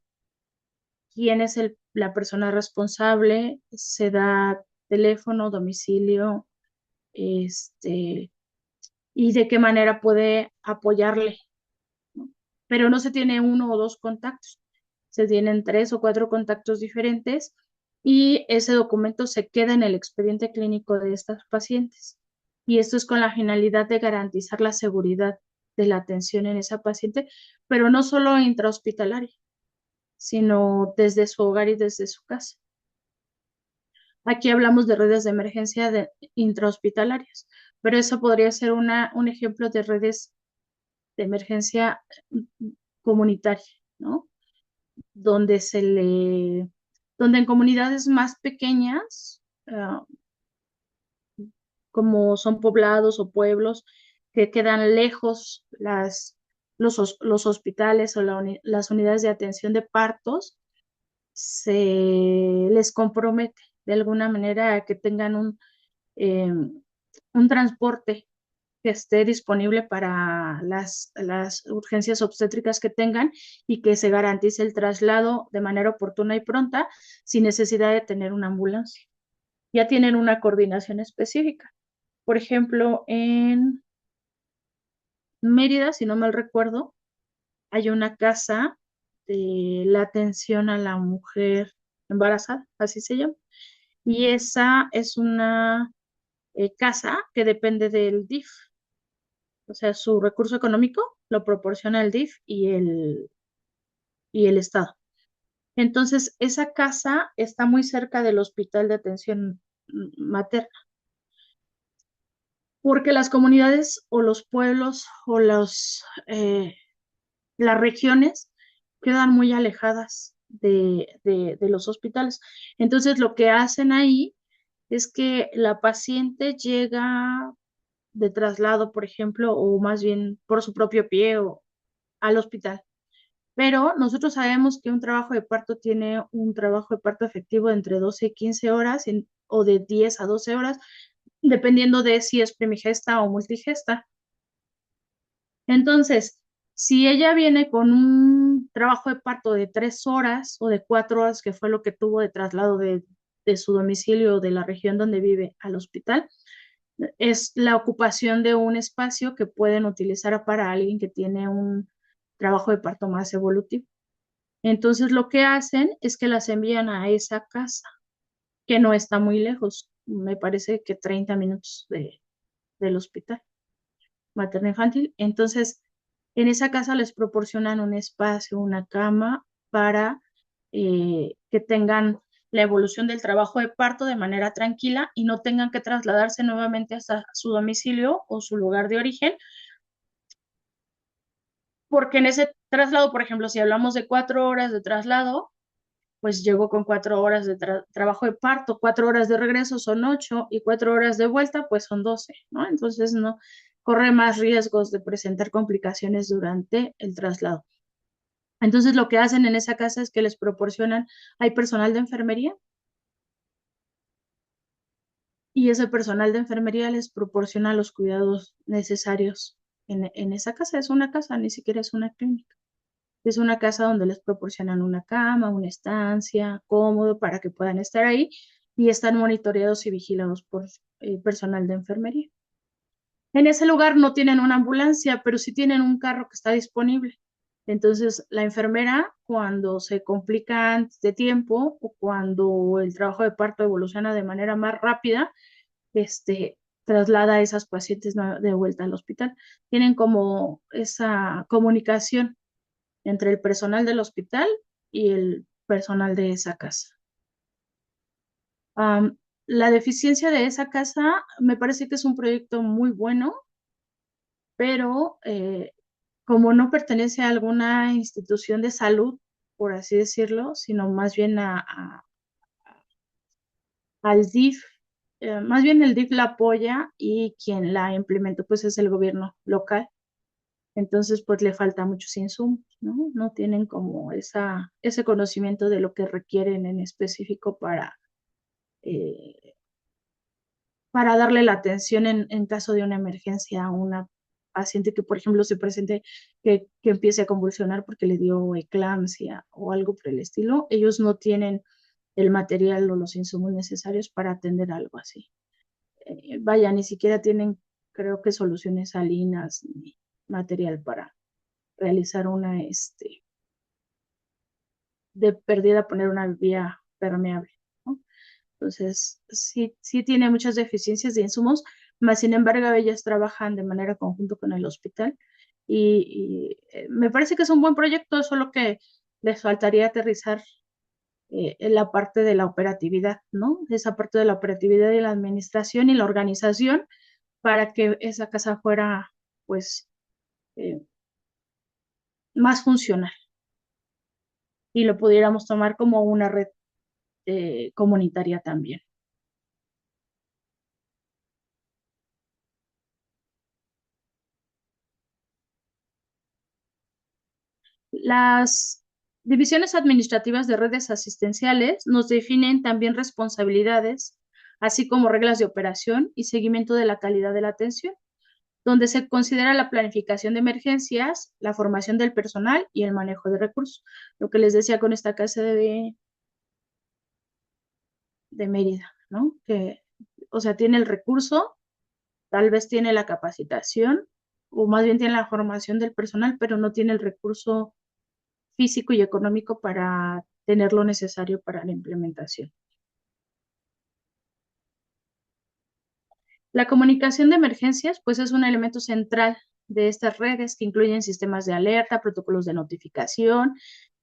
quién es la persona responsable, se da teléfono, domicilio, y de qué manera puede apoyarle, ¿no? Pero no se tiene uno o dos contactos, se tienen 3 o 4 contactos diferentes y ese documento se queda en el expediente clínico de estas pacientes. Y esto es con la finalidad de garantizar la seguridad de la atención en esa paciente, pero no solo intrahospitalaria, sino desde su hogar y desde su casa. Aquí hablamos de redes de emergencia intrahospitalarias, pero eso podría ser un ejemplo de redes de emergencia comunitaria, ¿no? Donde donde en comunidades más pequeñas, como son poblados o pueblos que quedan lejos los hospitales o las unidades de atención de partos, se les compromete de alguna manera a que tengan un transporte que esté disponible para las urgencias obstétricas que tengan y que se garantice el traslado de manera oportuna y pronta sin necesidad de tener una ambulancia. Ya tienen una coordinación específica. Por ejemplo, en Mérida, si no mal recuerdo, hay una casa de la atención a la mujer embarazada, así se llama. Y esa es una casa que depende del DIF. O sea, su recurso económico lo proporciona el DIF y el Estado. Entonces, esa casa está muy cerca del hospital de atención materna, porque las comunidades o los pueblos o las regiones quedan muy alejadas de los hospitales. Entonces, lo que hacen ahí es que la paciente llega de traslado, por ejemplo, o más bien por su propio pie o al hospital. Pero nosotros sabemos que un trabajo de parto tiene un trabajo de parto efectivo de entre 12 y 15 horas o de 10 a 12 horas, dependiendo de si es primigesta o multigesta. Entonces, si ella viene con un trabajo de parto de 3 horas o de 4 horas, que fue lo que tuvo de traslado de su domicilio o de la región donde vive al hospital, es la ocupación de un espacio que pueden utilizar para alguien que tiene un trabajo de parto más evolutivo. Entonces lo que hacen es que las envían a esa casa, que no está muy lejos, me parece que 30 minutos del hospital materno infantil. Entonces, en esa casa les proporcionan un espacio, una cama para que tengan la evolución del trabajo de parto de manera tranquila y no tengan que trasladarse nuevamente hasta su domicilio o su lugar de origen, porque en ese traslado, por ejemplo, si hablamos de 4 horas de traslado, pues llegó con 4 horas de trabajo de parto, 4 horas de regreso son 8 y 4 horas de vuelta, pues son 12, ¿no? Entonces no corre más riesgos de presentar complicaciones durante el traslado. Entonces lo que hacen en esa casa es que les proporcionan, hay personal de enfermería y ese personal de enfermería les proporciona los cuidados necesarios en esa casa. Es una casa, ni siquiera es una clínica. Es una casa donde les proporcionan una cama, una estancia, cómodo para que puedan estar ahí y están monitoreados y vigilados por personal de enfermería. En ese lugar no tienen una ambulancia, pero sí tienen un carro que está disponible. Entonces, la enfermera, cuando se complica antes de tiempo o cuando el trabajo de parto evoluciona de manera más rápida, traslada a esas pacientes de vuelta al hospital. Tienen como esa comunicación entre el personal del hospital y el personal de esa casa. La deficiencia de esa casa me parece que es un proyecto muy bueno, pero como no pertenece a alguna institución de salud, por así decirlo, sino más bien al DIF, más bien el DIF la apoya y quien la implementó pues es el gobierno local. Entonces, pues le falta muchos insumos, ¿no? No tienen como ese conocimiento de lo que requieren en específico para para darle la atención en caso de una emergencia a una paciente que, por ejemplo, se presente que empiece a convulsionar porque le dio eclampsia o algo por el estilo. Ellos no tienen el material o los insumos necesarios para atender algo así. Vaya, ni siquiera tienen, creo que, soluciones salinas ni material para realizar una, de pérdida, poner una vía permeable, ¿no? Entonces, sí tiene muchas deficiencias de insumos, más sin embargo, ellas trabajan de manera conjunta con el hospital y me parece que es un buen proyecto, solo que les faltaría aterrizar en la parte de la operatividad, ¿no? Esa parte de la operatividad y la administración y la organización para que esa casa fuera, pues, eh, más funcional y lo pudiéramos tomar como una red comunitaria también. Las divisiones administrativas de redes asistenciales nos definen también responsabilidades, así como reglas de operación y seguimiento de la calidad de la atención, donde se considera la planificación de emergencias, la formación del personal y el manejo de recursos. Lo que les decía con esta casa de Mérida, ¿no? Que, o sea, tiene el recurso, tal vez tiene la capacitación, o más bien tiene la formación del personal, pero no tiene el recurso físico y económico para tener lo necesario para la implementación. La comunicación de emergencias, pues es un elemento central de estas redes que incluyen sistemas de alerta, protocolos de notificación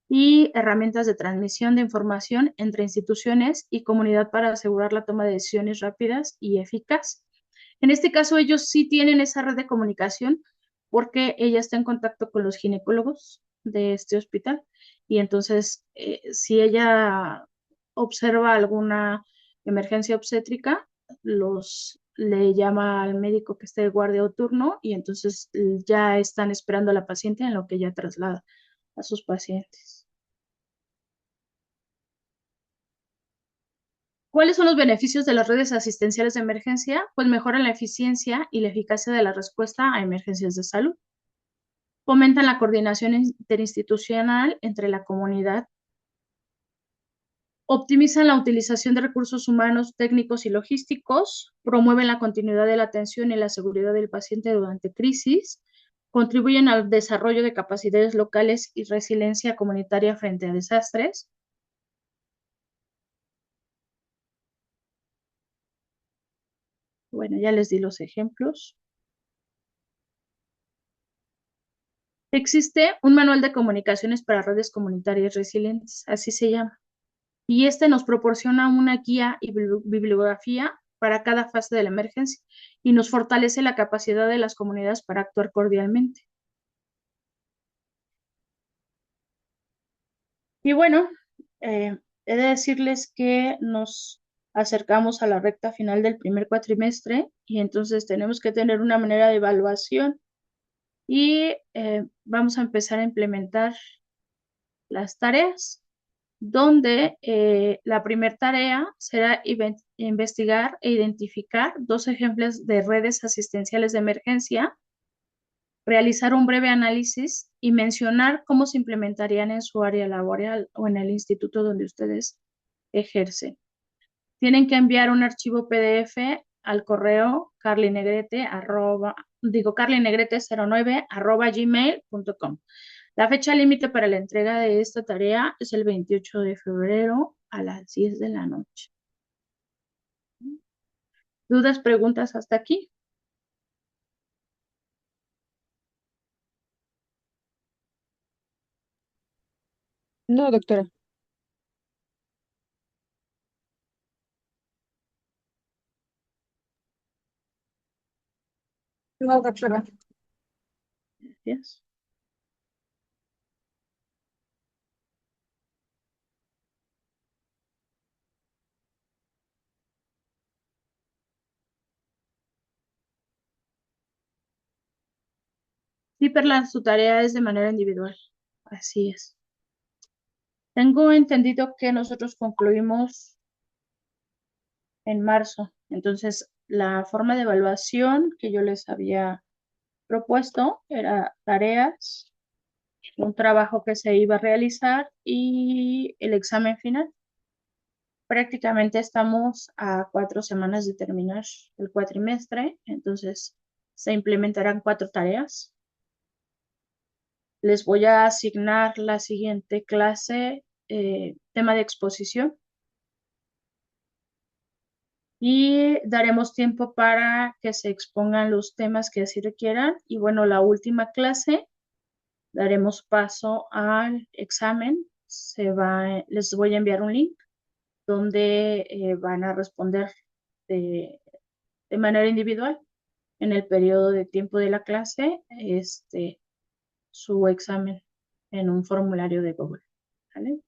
y herramientas de transmisión de información entre instituciones y comunidad para asegurar la toma de decisiones rápidas y eficaz. En este caso, ellos sí tienen esa red de comunicación porque ella está en contacto con los ginecólogos de este hospital y entonces si ella observa alguna emergencia obstétrica, le llama al médico que esté de guardia o turno y entonces ya están esperando a la paciente en lo que ella traslada a sus pacientes. ¿Cuáles son los beneficios de las redes asistenciales de emergencia? Pues mejoran la eficiencia y la eficacia de la respuesta a emergencias de salud. Fomentan la coordinación interinstitucional entre la comunidad. Optimizan la utilización de recursos humanos, técnicos y logísticos. Promueven la continuidad de la atención y la seguridad del paciente durante crisis. Contribuyen al desarrollo de capacidades locales y resiliencia comunitaria frente a desastres. Bueno, ya les di los ejemplos. Existe un manual de comunicaciones para redes comunitarias resilientes, así se llama, y este nos proporciona una guía y bibliografía para cada fase de la emergencia y nos fortalece la capacidad de las comunidades para actuar cordialmente. Y bueno, he de decirles que nos acercamos a la recta final del primer cuatrimestre y entonces tenemos que tener una manera de evaluación y vamos a empezar a implementar las tareas, donde la primera tarea será investigar e identificar 2 ejemplos de redes asistenciales de emergencia, realizar un breve análisis y mencionar cómo se implementarían en su área laboral o en el instituto donde ustedes ejercen. Tienen que enviar un archivo PDF al correo carlinegrete09@gmail.com. La fecha límite para la entrega de esta tarea es el 28 de febrero a las 10 de la noche. ¿Dudas, preguntas hasta aquí? No, doctora. No, doctora. Gracias. Sí, Perla, su tarea es de manera individual. Así es. Tengo entendido que nosotros concluimos en marzo. Entonces, la forma de evaluación que yo les había propuesto era tareas, un trabajo que se iba a realizar y el examen final. Prácticamente estamos a 4 semanas de terminar el cuatrimestre, entonces se implementarán 4 tareas. Les voy a asignar la siguiente clase, tema de exposición, y daremos tiempo para que se expongan los temas que así requieran. Y bueno, la última clase daremos paso al examen. Les voy a enviar un link donde van a responder de, de manera individual en el periodo de tiempo de la clase su examen en un formulario de Google, ¿vale?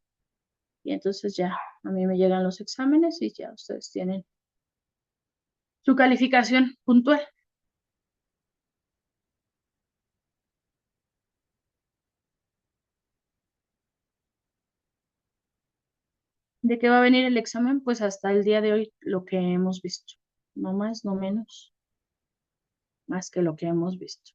Y entonces ya a mí me llegan los exámenes y ya ustedes tienen su calificación puntual. ¿De qué va a venir el examen? Pues hasta el día de hoy lo que hemos visto. No más, no menos, más que lo que hemos visto.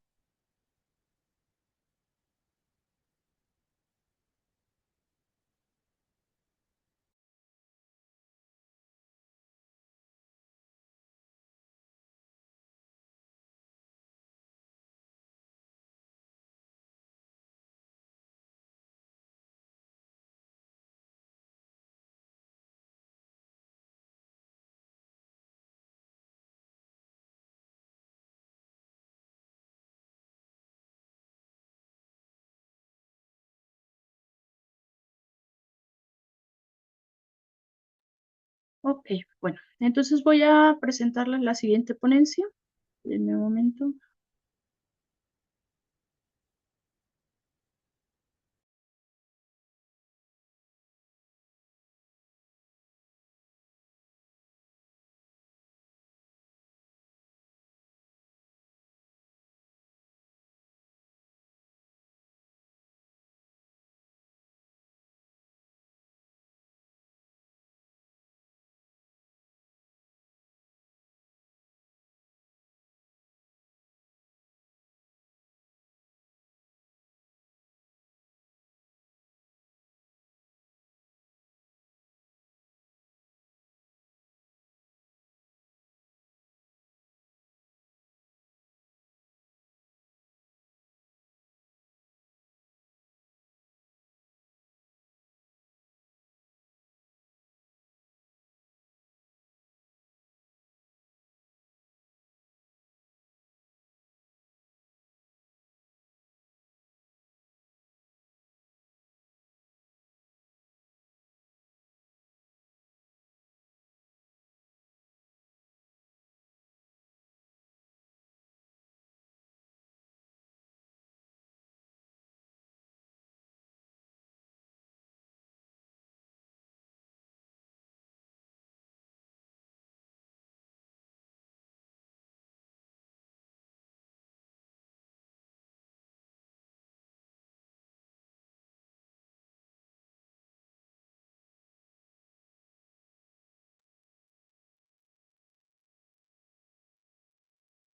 Ok, bueno, entonces voy a presentarles la siguiente ponencia. Denme un momento.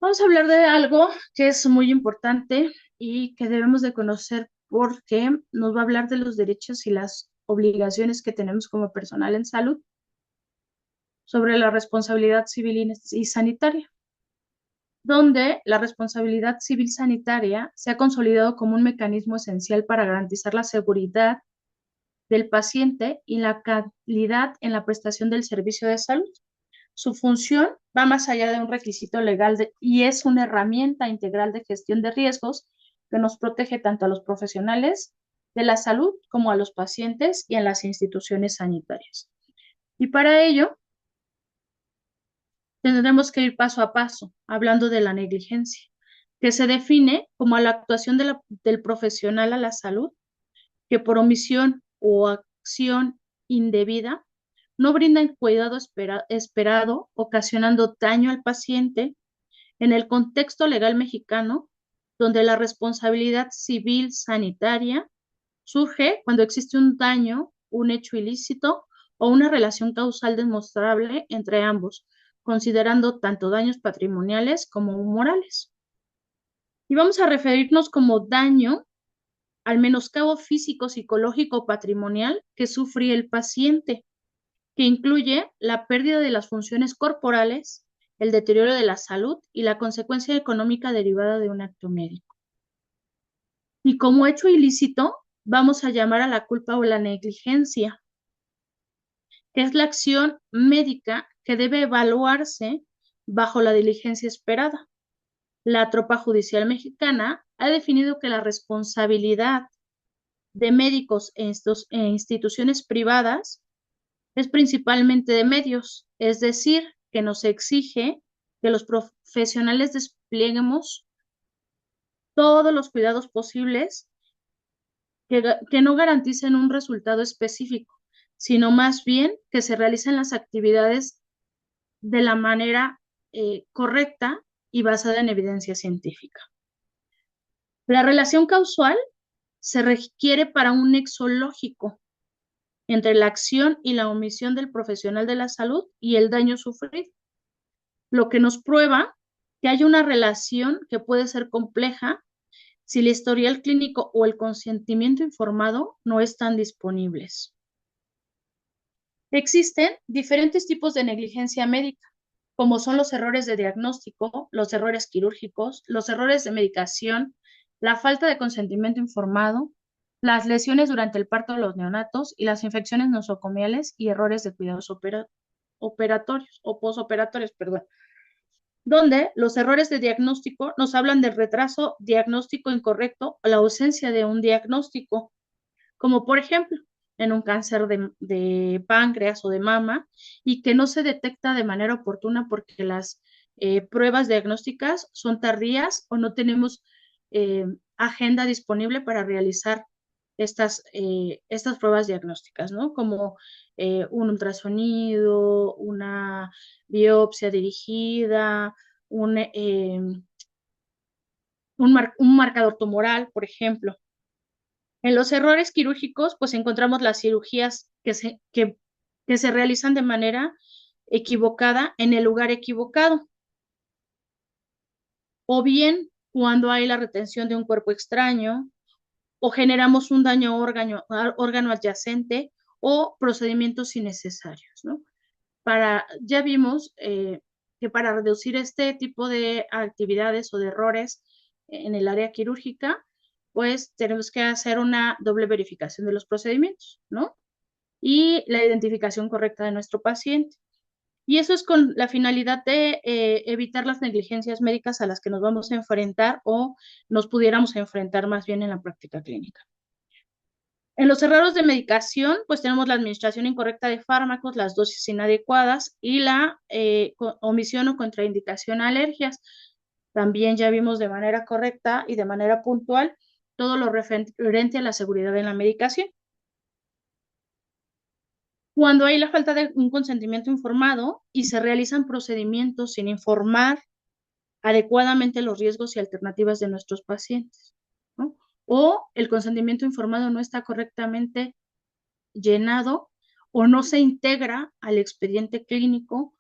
Vamos a hablar de algo que es muy importante y que debemos de conocer porque nos va a hablar de los derechos y las obligaciones que tenemos como personal en salud sobre la responsabilidad civil y sanitaria, donde la responsabilidad civil sanitaria se ha consolidado como un mecanismo esencial para garantizar la seguridad del paciente y la calidad en la prestación del servicio de salud. Su función va más allá de un requisito legal y es una herramienta integral de gestión de riesgos que nos protege tanto a los profesionales de la salud como a los pacientes y en las instituciones sanitarias. Y para ello tendremos que ir paso a paso, hablando de la negligencia, que se define como la actuación del profesional a la salud que por omisión o acción indebida no brinda el cuidado esperado, ocasionando daño al paciente en el contexto legal mexicano, donde la responsabilidad civil sanitaria surge cuando existe un daño, un hecho ilícito o una relación causal demostrable entre ambos, considerando tanto daños patrimoniales como morales. Y vamos a referirnos como daño al menoscabo físico, psicológico o patrimonial que sufre el paciente, que incluye la pérdida de las funciones corporales, el deterioro de la salud y la consecuencia económica derivada de un acto médico. Y como hecho ilícito, vamos a llamar a la culpa o la negligencia, que es la acción médica que debe evaluarse bajo la diligencia esperada. La tropa judicial mexicana ha definido que la responsabilidad de médicos e instituciones privadas es principalmente de medios, es decir, que nos exige que los profesionales desplieguemos todos los cuidados posibles que no garanticen un resultado específico, sino más bien que se realicen las actividades de la manera correcta y basada en evidencia científica. La relación causal se requiere para un nexo lógico entre la acción y la omisión del profesional de la salud y el daño sufrido, lo que nos prueba que hay una relación que puede ser compleja si el historial clínico o el consentimiento informado no están disponibles. Existen diferentes tipos de negligencia médica, como son los errores de diagnóstico, los errores quirúrgicos, los errores de medicación, la falta de consentimiento informado, las lesiones durante el parto de los neonatos y las infecciones nosocomiales y errores de cuidados operatorios o posoperatorios, perdón, donde los errores de diagnóstico nos hablan del retraso diagnóstico incorrecto o la ausencia de un diagnóstico, como por ejemplo en un cáncer de páncreas o de mama y que no se detecta de manera oportuna porque las pruebas diagnósticas son tardías o no tenemos agenda disponible para realizar estas pruebas diagnósticas, ¿no? Como un ultrasonido, una biopsia dirigida, un marcador tumoral, por ejemplo. En los errores quirúrgicos, pues encontramos las cirugías que se realizan de manera equivocada en el lugar equivocado, o bien cuando hay la retención de un cuerpo extraño, o generamos un daño a órgano adyacente, o procedimientos innecesarios, ¿no? Ya vimos que para reducir este tipo de actividades o de errores en el área quirúrgica, pues tenemos que hacer una doble verificación de los procedimientos, ¿no? Y la identificación correcta de nuestro paciente. Y eso es con la finalidad de evitar las negligencias médicas a las que nos vamos a enfrentar o nos pudiéramos enfrentar más bien en la práctica clínica. En los errores de medicación, pues tenemos la administración incorrecta de fármacos, las dosis inadecuadas y la omisión o contraindicación a alergias. También ya vimos de manera correcta y de manera puntual todo lo referente a la seguridad en la medicación. Cuando hay la falta de un consentimiento informado y se realizan procedimientos sin informar adecuadamente los riesgos y alternativas de nuestros pacientes, ¿no? O el consentimiento informado no está correctamente llenado o no se integra al expediente clínico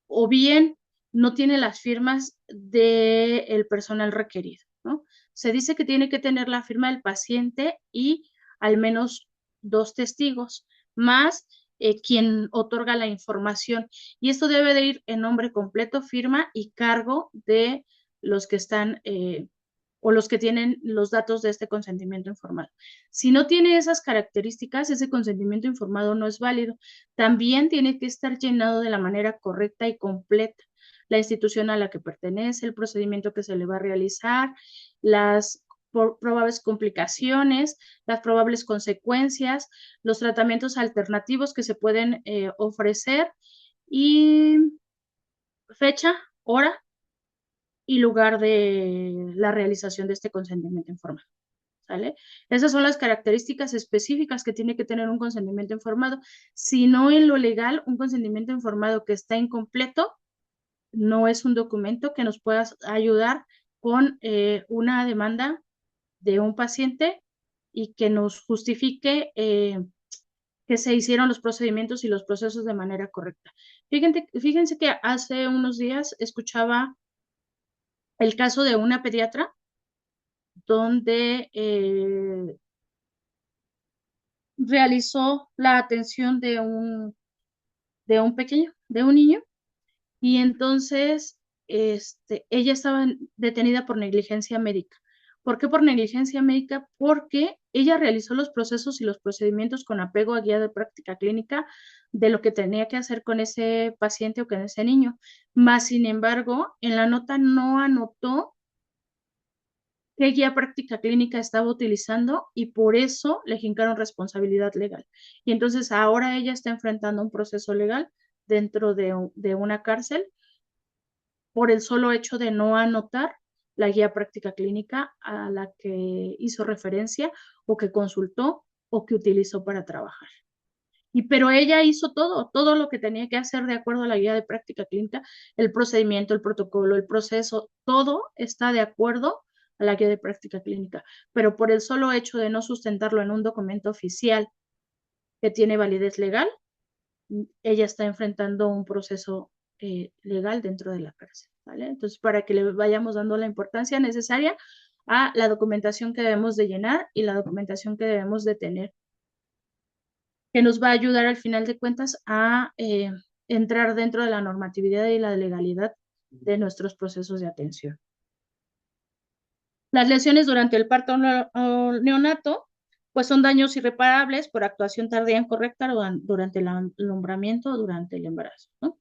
o bien no tiene las firmas del personal requerido, ¿no? Se dice que tiene que tener la firma del paciente y al menos 2 testigos, más quien otorga la información. Y esto debe de ir en nombre completo, firma y cargo de los que están o los que tienen los datos de este consentimiento informado. Si no tiene esas características, ese consentimiento informado no es válido. También tiene que estar llenado de la manera correcta y completa. La institución a la que pertenece, el procedimiento que se le va a realizar, las probables complicaciones, las probables consecuencias, los tratamientos alternativos que se pueden ofrecer y fecha, hora y lugar de la realización de este consentimiento informado, ¿sale? Esas son las características específicas que tiene que tener un consentimiento informado. Si no en lo legal, un consentimiento informado que está incompleto no es un documento que nos pueda ayudar con una demanda de un paciente y que nos justifique que se hicieron los procedimientos y los procesos de manera correcta. Fíjense que hace unos días escuchaba el caso de una pediatra donde realizó la atención de un niño, y entonces ella estaba detenida por negligencia médica. ¿Por qué por negligencia médica? Porque ella realizó los procesos y los procedimientos con apego a guía de práctica clínica de lo que tenía que hacer con ese paciente o con ese niño. Más sin embargo, en la nota no anotó qué guía práctica clínica estaba utilizando y por eso le jincaron responsabilidad legal. Y entonces ahora ella está enfrentando un proceso legal dentro de una cárcel por el solo hecho de no anotar la guía práctica clínica a la que hizo referencia o que consultó o que utilizó para trabajar. Pero ella hizo todo lo que tenía que hacer de acuerdo a la guía de práctica clínica, el procedimiento, el protocolo, el proceso, todo está de acuerdo a la guía de práctica clínica, pero por el solo hecho de no sustentarlo en un documento oficial que tiene validez legal, ella está enfrentando un proceso legal dentro de la cárcel, ¿vale? Entonces, para que le vayamos dando la importancia necesaria a la documentación que debemos de llenar y la documentación que debemos de tener, que nos va a ayudar al final de cuentas a entrar dentro de la normatividad y la legalidad de nuestros procesos de atención. Las lesiones durante el parto neonato, pues son daños irreparables por actuación tardía incorrecta durante el alumbramiento o durante el embarazo, ¿no?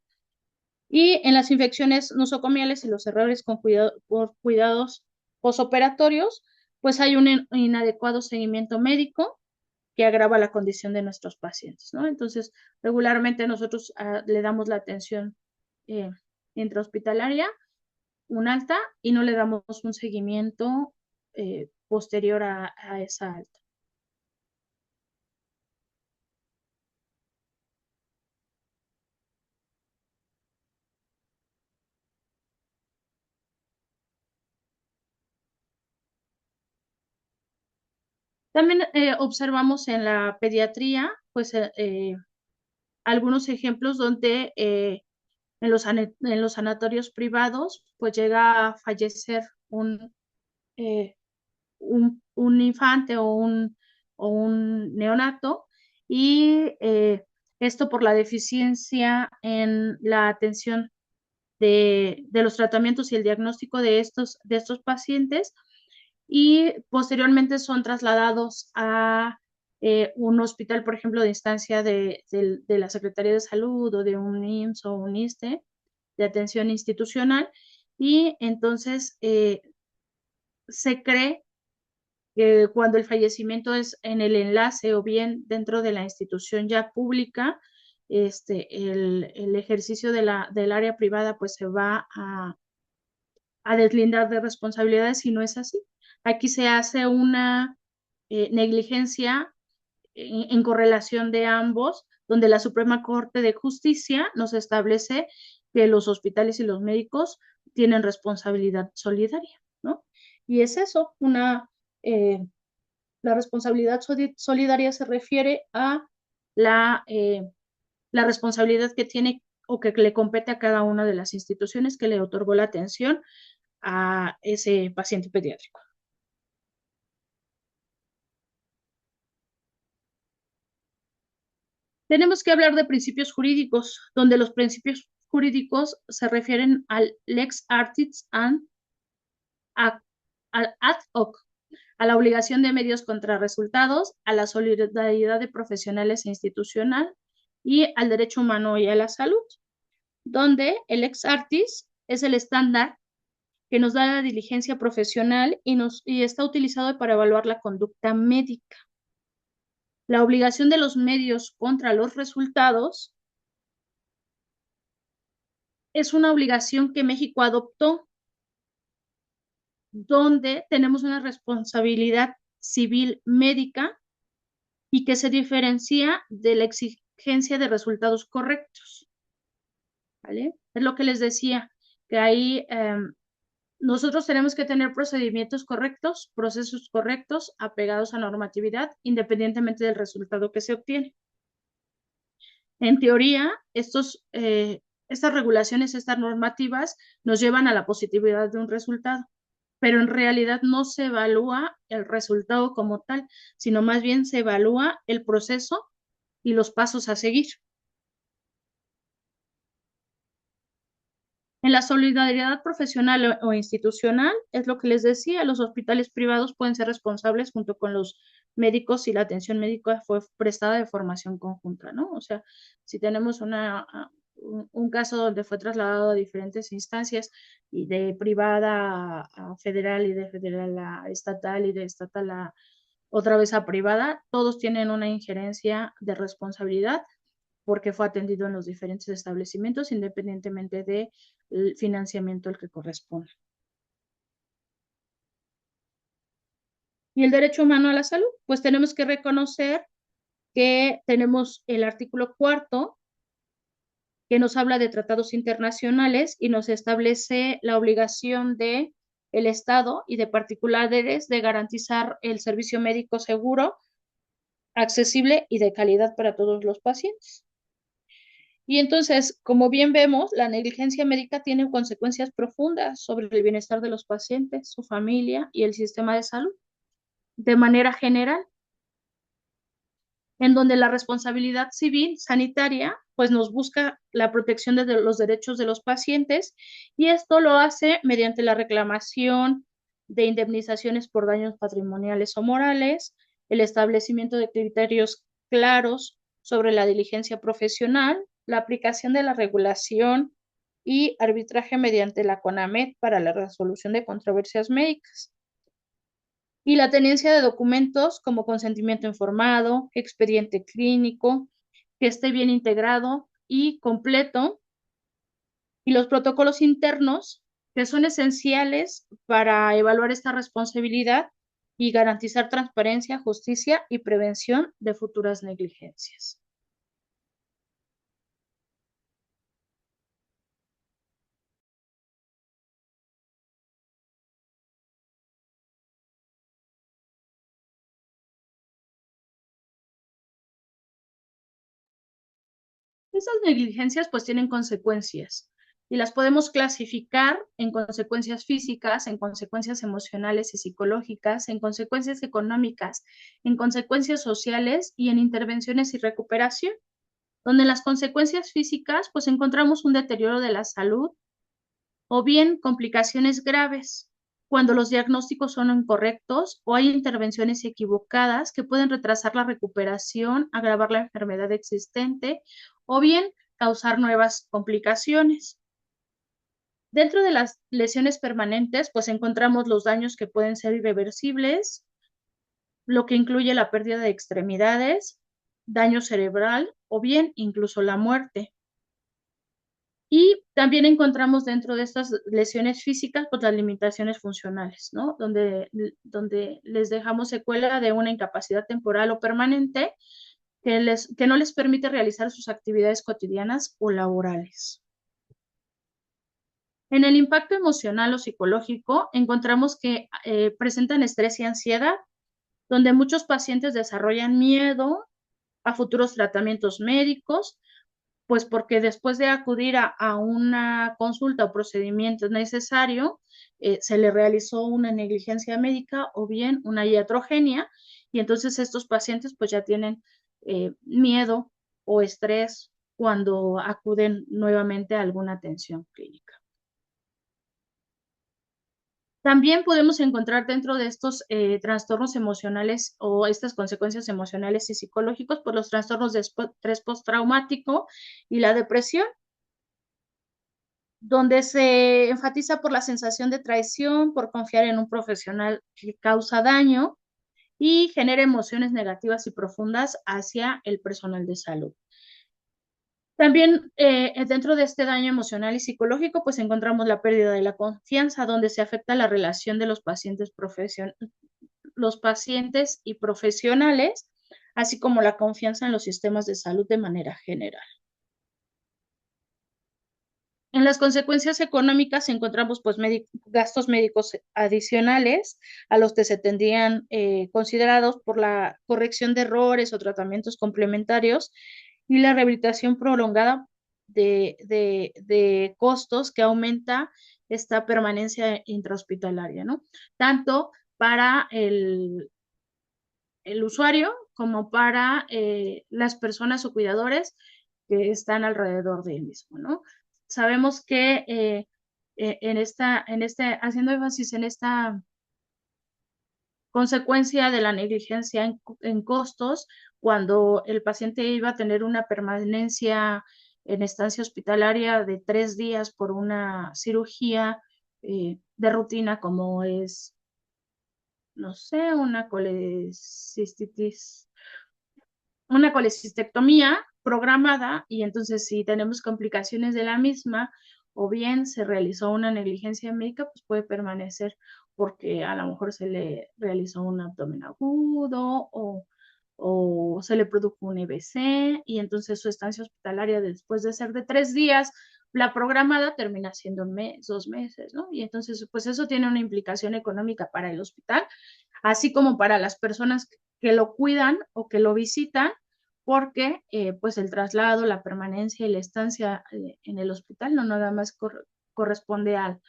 Y en las infecciones nosocomiales y los errores por cuidados posoperatorios, pues hay un inadecuado seguimiento médico que agrava la condición de nuestros pacientes, ¿no? Entonces, regularmente nosotros le damos la atención intrahospitalaria, un alta, y no le damos un seguimiento posterior a esa alta. También observamos en la pediatría, pues, algunos ejemplos donde en los sanatorios privados, pues llega a fallecer eh, un infante o un neonato, y esto por la deficiencia en la atención de los tratamientos y el diagnóstico de estos pacientes, y posteriormente son trasladados a un hospital, por ejemplo, de instancia de la Secretaría de Salud o de un IMSS o un ISSSTE, de atención institucional, y entonces se cree que cuando el fallecimiento es en el enlace o bien dentro de la institución ya pública, el ejercicio del área privada pues se va a deslindar de responsabilidades, y no es así. Aquí se hace una negligencia en correlación de ambos, donde la Suprema Corte de Justicia nos establece que los hospitales y los médicos tienen responsabilidad solidaria, ¿no? Y es eso, la responsabilidad solidaria se refiere a la responsabilidad que tiene o que le compete a cada una de las instituciones que le otorgó la atención a ese paciente pediátrico. Tenemos que hablar de principios jurídicos, donde los principios jurídicos se refieren al lex artis and al ad hoc, a la obligación de medios contra resultados, a la solidaridad de profesionales e institucional y al derecho humano y a la salud, donde el lex artis es el estándar que nos da la diligencia profesional y está utilizado para evaluar la conducta médica. La obligación de los medios contra los resultados es una obligación que México adoptó, donde tenemos una responsabilidad civil médica y que se diferencia de la exigencia de resultados correctos, ¿vale? Es lo que les decía, que ahí nosotros tenemos que tener procedimientos correctos, procesos correctos, apegados a normatividad, independientemente del resultado que se obtiene. En teoría, estas regulaciones, estas normativas nos llevan a la positividad de un resultado, pero en realidad no se evalúa el resultado como tal, sino más bien se evalúa el proceso y los pasos a seguir. En la solidaridad profesional o institucional, es lo que les decía, los hospitales privados pueden ser responsables junto con los médicos si la atención médica fue prestada de formación conjunta, ¿no? O sea, si tenemos un caso donde fue trasladado a diferentes instancias y de privada a federal y de federal a estatal y de estatal a otra vez a privada, todos tienen una injerencia de responsabilidad porque fue atendido en los diferentes establecimientos independientemente del financiamiento al que corresponde. Y el derecho humano a la salud, pues tenemos que reconocer que tenemos el artículo 4 que nos habla de tratados internacionales y nos establece la obligación de el Estado y de particulares de garantizar el servicio médico seguro, accesible y de calidad para todos los pacientes. Y entonces, como bien vemos, la negligencia médica tiene consecuencias profundas sobre el bienestar de los pacientes, su familia y el sistema de salud, de manera general, en donde la responsabilidad civil sanitaria pues nos busca la protección de los derechos de los pacientes y esto lo hace mediante la reclamación de indemnizaciones por daños patrimoniales o morales, el establecimiento de criterios claros sobre la diligencia profesional, la aplicación de la regulación y arbitraje mediante la CONAMED para la resolución de controversias médicas y la tenencia de documentos como consentimiento informado, expediente clínico, que esté bien integrado y completo, y los protocolos internos que son esenciales para evaluar esta responsabilidad y garantizar transparencia, justicia y prevención de futuras negligencias. Esas negligencias pues tienen consecuencias y las podemos clasificar en consecuencias físicas, en consecuencias emocionales y psicológicas, en consecuencias económicas, en consecuencias sociales y en intervenciones y recuperación, donde en las consecuencias físicas pues encontramos un deterioro de la salud o bien complicaciones graves cuando los diagnósticos son incorrectos o hay intervenciones equivocadas que pueden retrasar la recuperación, agravar la enfermedad existente o bien causar nuevas complicaciones. Dentro de las lesiones permanentes, pues encontramos los daños que pueden ser irreversibles, lo que incluye la pérdida de extremidades, daño cerebral o bien incluso la muerte. Y también encontramos dentro de estas lesiones físicas, pues las limitaciones funcionales, ¿no? Donde les dejamos secuela de una incapacidad temporal o permanente que no les permite realizar sus actividades cotidianas o laborales. En el impacto emocional o psicológico, encontramos que presentan estrés y ansiedad, donde muchos pacientes desarrollan miedo a futuros tratamientos médicos, pues porque después de acudir a una consulta o procedimiento necesario, se le realizó una negligencia médica o bien una iatrogenia, y entonces estos pacientes pues ya tienen miedo o estrés cuando acuden nuevamente a alguna atención clínica. También podemos encontrar dentro de estos trastornos emocionales o estas consecuencias emocionales y psicológicos por los trastornos de estrés postraumático y la depresión, donde se enfatiza por la sensación de traición, por confiar en un profesional que causa daño y genera emociones negativas y profundas hacia el personal de salud. También dentro de este daño emocional y psicológico, pues encontramos la pérdida de la confianza, donde se afecta la relación de los pacientes y profesionales, así como la confianza en los sistemas de salud de manera general. En las consecuencias económicas encontramos pues gastos médicos adicionales a los que se tendrían considerados por la corrección de errores o tratamientos complementarios y la rehabilitación prolongada de costos que aumenta esta permanencia intrahospitalaria, ¿no? Tanto para el usuario como para las personas o cuidadores que están alrededor de él mismo, ¿no? Sabemos que haciendo énfasis en esta consecuencia de la negligencia en costos, cuando el paciente iba a tener una permanencia en estancia hospitalaria de 3 días por una cirugía de rutina como es, no sé, una colecistectomía programada, y entonces si tenemos complicaciones de la misma o bien se realizó una negligencia médica, pues puede permanecer porque a lo mejor se le realizó un abdomen agudo o se le produjo un EBC, y entonces su estancia hospitalaria después de ser de 3 días, la programada termina siendo 1 mes, 2 meses, ¿no? Y entonces, pues eso tiene una implicación económica para el hospital, así como para las personas que lo cuidan o que lo visitan, porque pues el traslado, la permanencia y la estancia en el hospital no nada más corresponde al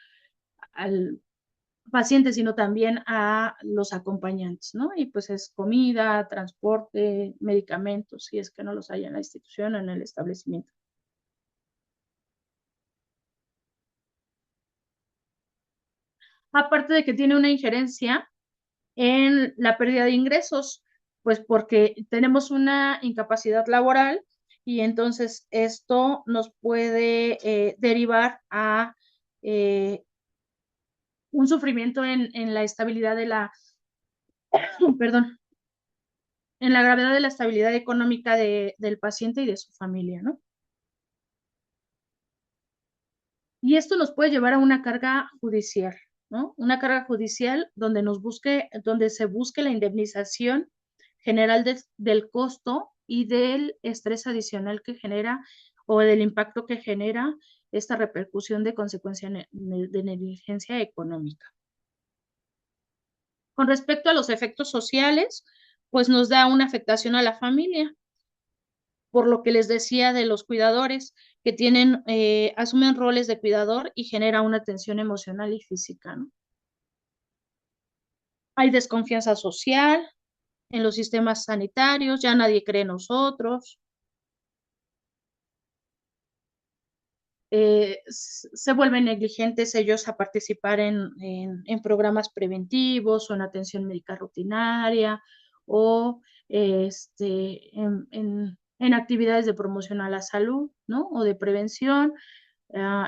paciente, sino también a los acompañantes, ¿no? Y pues es comida, transporte, medicamentos, si es que no los hay en la institución o en el establecimiento. Aparte de que tiene una injerencia en la pérdida de ingresos, pues porque tenemos una incapacidad laboral y entonces esto nos puede derivar a eh, un sufrimiento en la estabilidad de la, perdón, en la gravedad de la estabilidad económica del paciente y de su familia, ¿no? Y esto nos puede llevar a una carga judicial, ¿no? Una carga judicial donde se busque la indemnización general del costo y del estrés adicional que genera o del impacto que genera esta repercusión de consecuencia de negligencia económica. Con respecto a los efectos sociales, pues nos da una afectación a la familia, por lo que les decía de los cuidadores que asumen roles de cuidador y genera una tensión emocional y física, ¿no? Hay desconfianza social en los sistemas sanitarios, ya nadie cree en nosotros, se vuelven negligentes ellos a participar en programas preventivos o en atención médica rutinaria o en actividades de promoción a la salud, ¿no? O de prevención.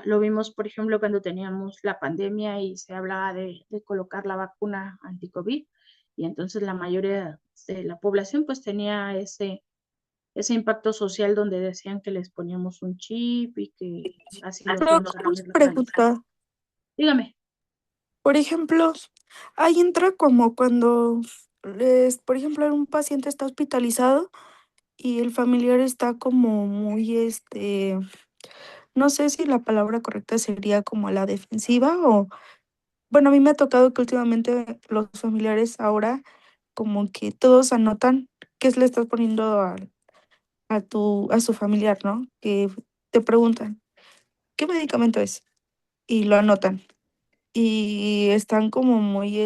Lo vimos, por ejemplo, cuando teníamos la pandemia y se hablaba de colocar la vacuna anti-COVID, y entonces la mayoría de la población pues tenía ese impacto social donde decían que les poníamos un chip y que así los Pero íbamos a una tener localizados. pregunta, Dígame. por ejemplo, ahí entra como cuando, por ejemplo, un paciente está hospitalizado y el familiar está como muy, no sé si la palabra correcta sería como a la defensiva o, bueno, a mí me ha tocado que últimamente los familiares ahora como que todos anotan qué le estás poniendo a su familiar, ¿no? Que te preguntan, ¿qué medicamento es? Y lo anotan. Y están como muy,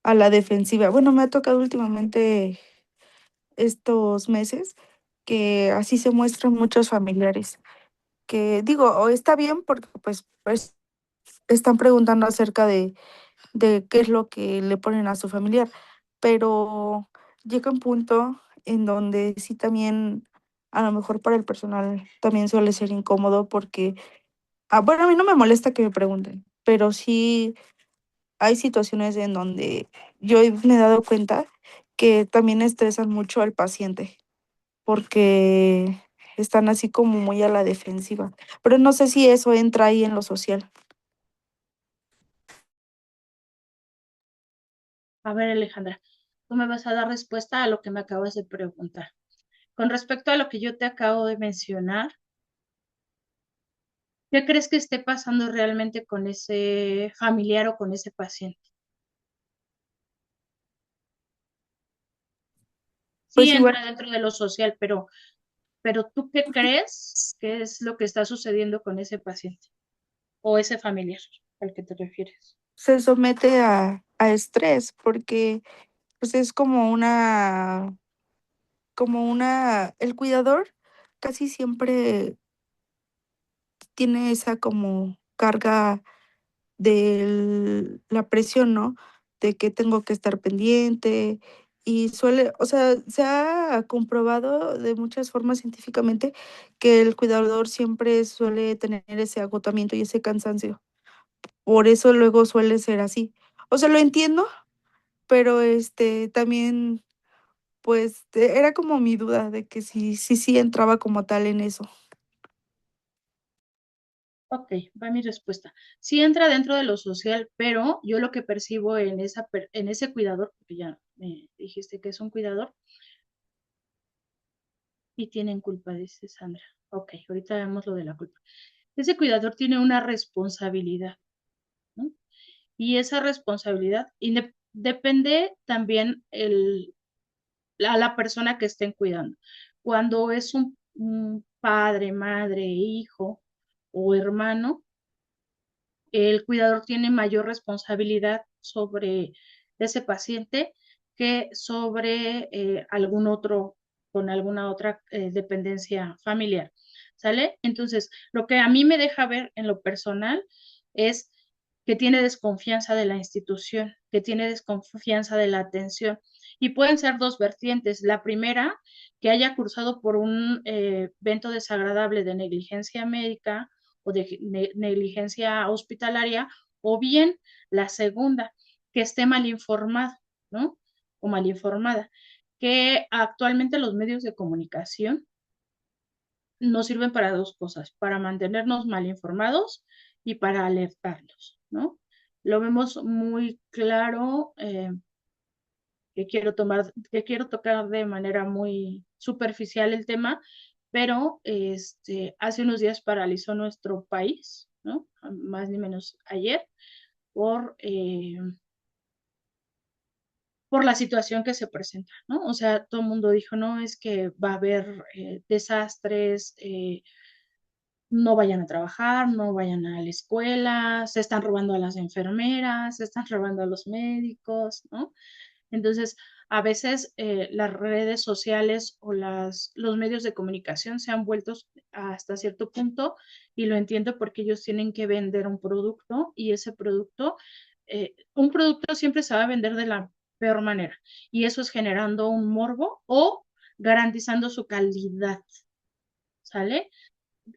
a la defensiva. Bueno, me ha tocado últimamente estos meses que así se muestran muchos familiares, que digo, o está bien porque pues están preguntando acerca de qué es lo que le ponen a su familiar, pero llega un punto en donde sí también, a lo mejor para el personal también suele ser incómodo porque, bueno, a mí no me molesta que me pregunten, pero sí hay situaciones en donde me he dado cuenta que también estresan mucho al paciente porque están así como muy a la defensiva. Pero no sé si eso entra ahí en lo social. A ver, Alejandra, tú me vas a dar respuesta a lo que me acabas de preguntar. Con respecto a lo que yo te acabo de mencionar, ¿qué crees que esté pasando realmente con ese familiar o con ese paciente? Sí Pues igual entra dentro de lo social, pero ¿tú qué crees que es lo que está sucediendo con ese paciente o ese familiar al que te refieres? se somete a estrés porque pues es el cuidador casi siempre tiene esa como carga de la presión, ¿no? De que tengo que estar pendiente y suele, o sea, se ha comprobado de muchas formas científicamente que el cuidador siempre suele tener ese agotamiento y ese cansancio. Por eso luego suele ser así. O sea, lo entiendo, pero también, pues, era como mi duda de que sí entraba como tal en eso. Ok, va mi respuesta. Sí entra dentro de lo social, pero yo lo que percibo en ese cuidador, porque ya me dijiste que es un cuidador y tienen culpa, dice Sandra. Ok, ahorita vemos lo de la culpa. Ese cuidador tiene una responsabilidad, ¿no? Y esa responsabilidad depende también a la persona que estén cuidando. Cuando es un padre, madre, hijo o hermano, el cuidador tiene mayor responsabilidad sobre ese paciente que sobre algún otro con alguna otra dependencia familiar. ¿Sale? Entonces, lo que a mí me deja ver en lo personal es que tiene desconfianza de la institución, que tiene desconfianza de la atención. Y pueden ser dos vertientes. La primera, que haya cursado por un evento desagradable de negligencia médica o de negligencia hospitalaria, o bien la segunda, que esté mal informado, ¿no? O mal informada, que actualmente los medios de comunicación nos sirven para dos cosas, para mantenernos mal informados y para alertarlos, ¿no? Lo vemos muy claro, que quiero tocar de manera muy superficial el tema, pero hace unos días paralizó nuestro país, ¿no? Más ni menos ayer, por, eh, por la situación que se presenta, ¿no? O sea, todo el mundo dijo, no, es que va a haber desastres, no vayan a trabajar, no vayan a la escuela, se están robando a las enfermeras, se están robando a los médicos, ¿no? Entonces, a veces las redes sociales o los medios de comunicación se han vuelto hasta cierto punto, y lo entiendo porque ellos tienen que vender un producto y ese producto, un producto siempre se va a vender de la peor manera, y eso es generando un morbo o garantizando su calidad, ¿sale?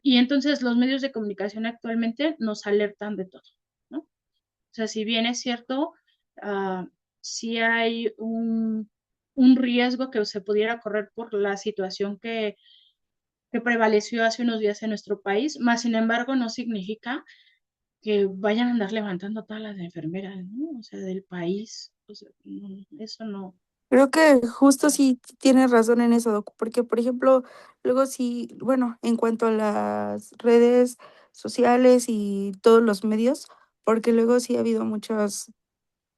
Y entonces los medios de comunicación actualmente nos alertan de todo, ¿no? O sea, si bien es cierto, uh, sí hay un riesgo que se pudiera correr por la situación que prevaleció hace unos días en nuestro país, más sin embargo no significa que vayan a andar levantando todas las enfermeras, ¿no? O sea, del país. O sea, eso no. Creo que justo sí tienes razón en eso, Doc, porque, por ejemplo, luego sí, bueno, en cuanto a las redes sociales y todos los medios, porque luego sí ha habido muchas,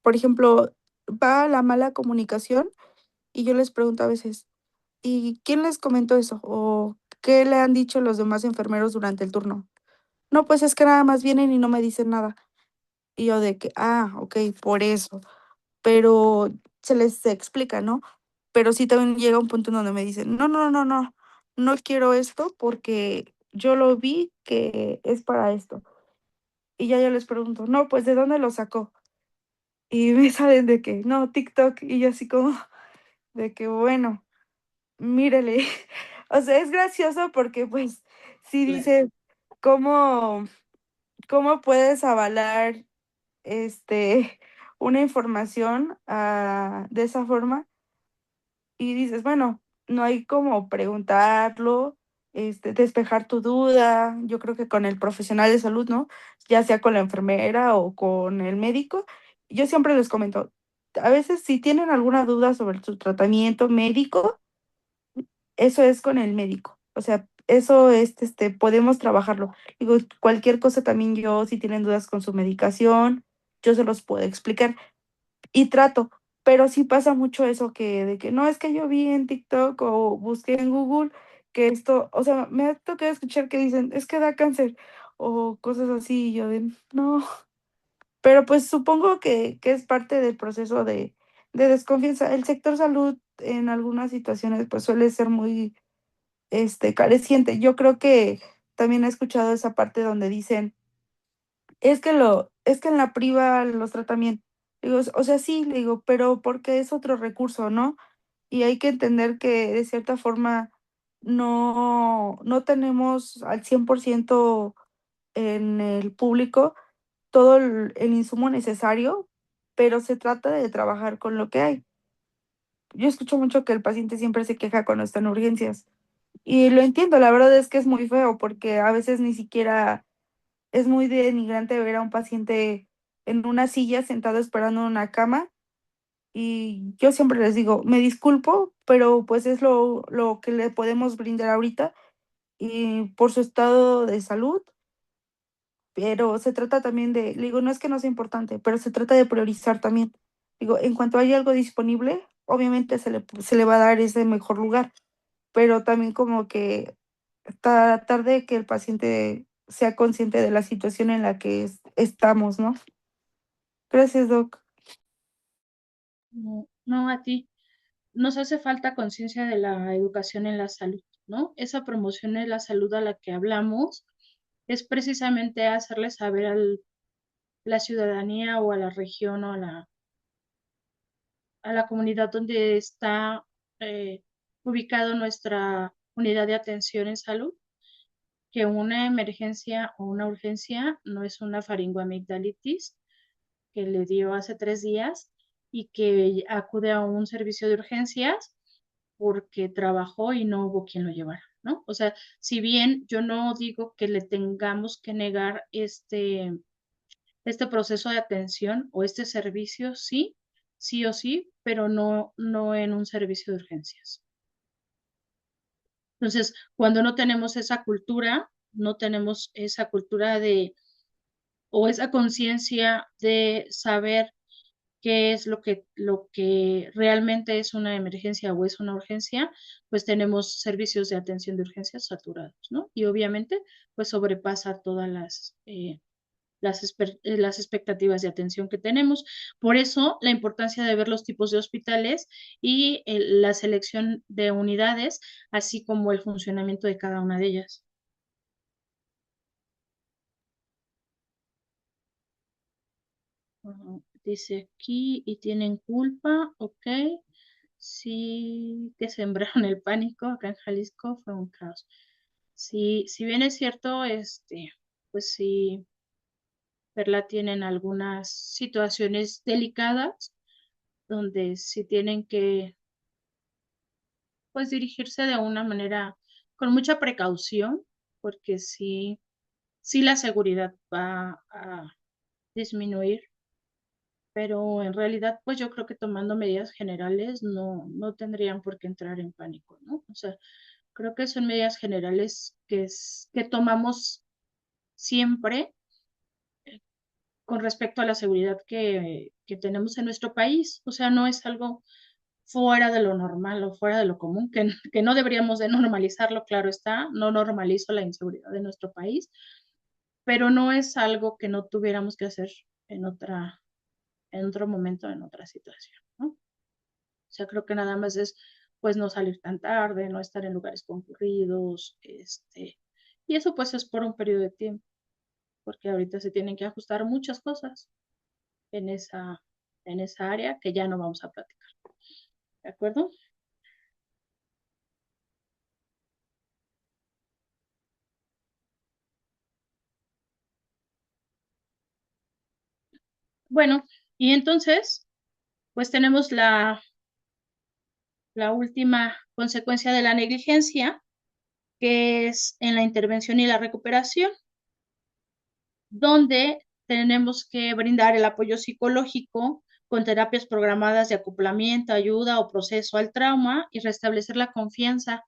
por ejemplo, va la mala comunicación y yo les pregunto a veces, ¿y quién les comentó eso? ¿O qué le han dicho los demás enfermeros durante el turno? No, pues es que nada más vienen y no me dicen nada. Y yo de que, ok, por eso. Pero se les explica, ¿no? Pero sí también llega un punto en donde me dicen, no, no, no, no, no quiero esto porque yo lo vi que es para esto. Y ya yo les pregunto, no, pues ¿de dónde lo sacó? Y me salen de que, no, TikTok. Y yo así como, de que, bueno, mírele. O sea, es gracioso porque pues sí dice, ¿cómo, cómo puedes avalar una información de esa forma? Y dices, bueno, no hay como preguntarlo, despejar tu duda. Yo creo que con el profesional de salud, ¿no? Ya sea con la enfermera o con el médico. Yo siempre les comento, a veces si tienen alguna duda sobre su tratamiento médico, eso es con el médico. O sea, eso es, podemos trabajarlo. Digo, cualquier cosa también yo, si tienen dudas con su medicación, yo se los puedo explicar y trato. pero sí pasa mucho eso de que no es que yo vi en TikTok o busqué en Google que esto, o sea, me ha tocado escuchar que dicen, es que da cáncer o cosas así, y yo de, no, pero pues supongo que es parte del proceso de desconfianza. El sector salud en algunas situaciones pues suele ser muy, careciente. Yo creo que también he escuchado esa parte donde dicen, es que en la priva los tratan bien. Digo, o sea, sí, le digo, pero porque es otro recurso, ¿no? Y hay que entender que de cierta forma no tenemos al 100% en el público todo el insumo necesario, pero se trata de trabajar con lo que hay. Yo escucho mucho que el paciente siempre se queja cuando está en urgencias y lo entiendo, la verdad es que es muy feo porque a veces ni siquiera es muy denigrante ver a un paciente en una silla sentado esperando en una cama y yo siempre les digo, me disculpo, pero pues es lo que le podemos brindar ahorita y por su estado de salud, pero se trata también le digo, no es que no sea importante, pero se trata de priorizar también. Digo, en cuanto haya algo disponible, obviamente se le va a dar ese mejor lugar, pero también como que tratar de que el paciente sea consciente de la situación en la que estamos, ¿no? Gracias, Doc. No, no a ti. Nos hace falta conciencia de la educación en la salud, ¿no? Esa promoción de la salud a la que hablamos es precisamente hacerle saber a la ciudadanía o a la región o a la comunidad donde está ubicado nuestra unidad de atención en salud, que una emergencia o una urgencia no es una faringoamigdalitis que le dio hace 3 días y que acude a un servicio de urgencias porque trabajó y no hubo quien lo llevara, ¿no? O sea, si bien yo no digo que le tengamos que negar este proceso de atención o este servicio, sí, sí o sí, pero no en un servicio de urgencias. Entonces, cuando no tenemos esa cultura, no tenemos esa cultura o esa conciencia de saber qué es lo que realmente es una emergencia o es una urgencia, pues tenemos servicios de atención de urgencias saturados, ¿no? Y obviamente, pues sobrepasa todas las expectativas de atención que tenemos. Por eso, la importancia de ver los tipos de hospitales y la selección de unidades, así como el funcionamiento de cada una de ellas. Dice aquí, y tienen culpa, ok. Sí, que sembraron el pánico acá en Jalisco fue un caos. Sí, si bien es cierto, pues sí, Perla tienen algunas situaciones delicadas donde sí tienen que, pues, dirigirse de una manera con mucha precaución, porque sí la seguridad va a disminuir, pero en realidad, pues yo creo que tomando medidas generales no tendrían por qué entrar en pánico, ¿no? O sea, creo que son medidas generales que tomamos siempre con respecto a la seguridad que tenemos en nuestro país. O sea, no es algo fuera de lo normal o fuera de lo común, que no deberíamos de normalizarlo, claro está, no normalizo la inseguridad de nuestro país, pero no es algo que no tuviéramos que hacer en otro momento, en otra situación, ¿no? O sea, creo que nada más es, pues, no salir tan tarde, no estar en lugares concurridos, y eso pues es por un periodo de tiempo, porque ahorita se tienen que ajustar muchas cosas en esa área que ya no vamos a platicar, ¿de acuerdo? Bueno, y entonces, pues tenemos la última consecuencia de la negligencia, que es en la intervención y la recuperación, donde tenemos que brindar el apoyo psicológico con terapias programadas de acoplamiento, ayuda o proceso al trauma y restablecer la confianza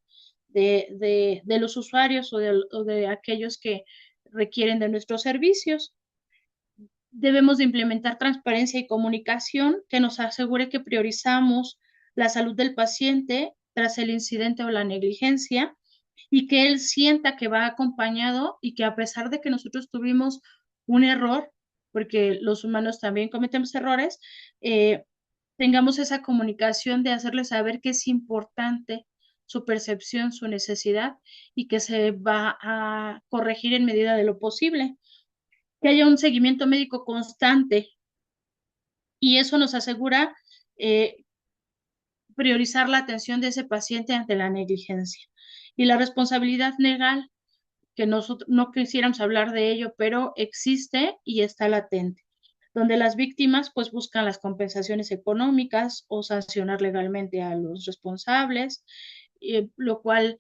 de los usuarios o de aquellos que requieren de nuestros servicios. Debemos de implementar transparencia y comunicación que nos asegure que priorizamos la salud del paciente tras el incidente o la negligencia y que él sienta que va acompañado y que a pesar de que nosotros tuvimos un error, porque los humanos también cometemos errores, eh, tengamos esa comunicación de hacerle saber que es importante su percepción, su necesidad y que se va a corregir en medida de lo posible, que haya un seguimiento médico constante y eso nos asegura eh, priorizar la atención de ese paciente ante la negligencia. Y la responsabilidad legal, que nosotros no quisiéramos hablar de ello, pero existe y está latente, donde las víctimas pues buscan las compensaciones económicas o sancionar legalmente a los responsables, lo cual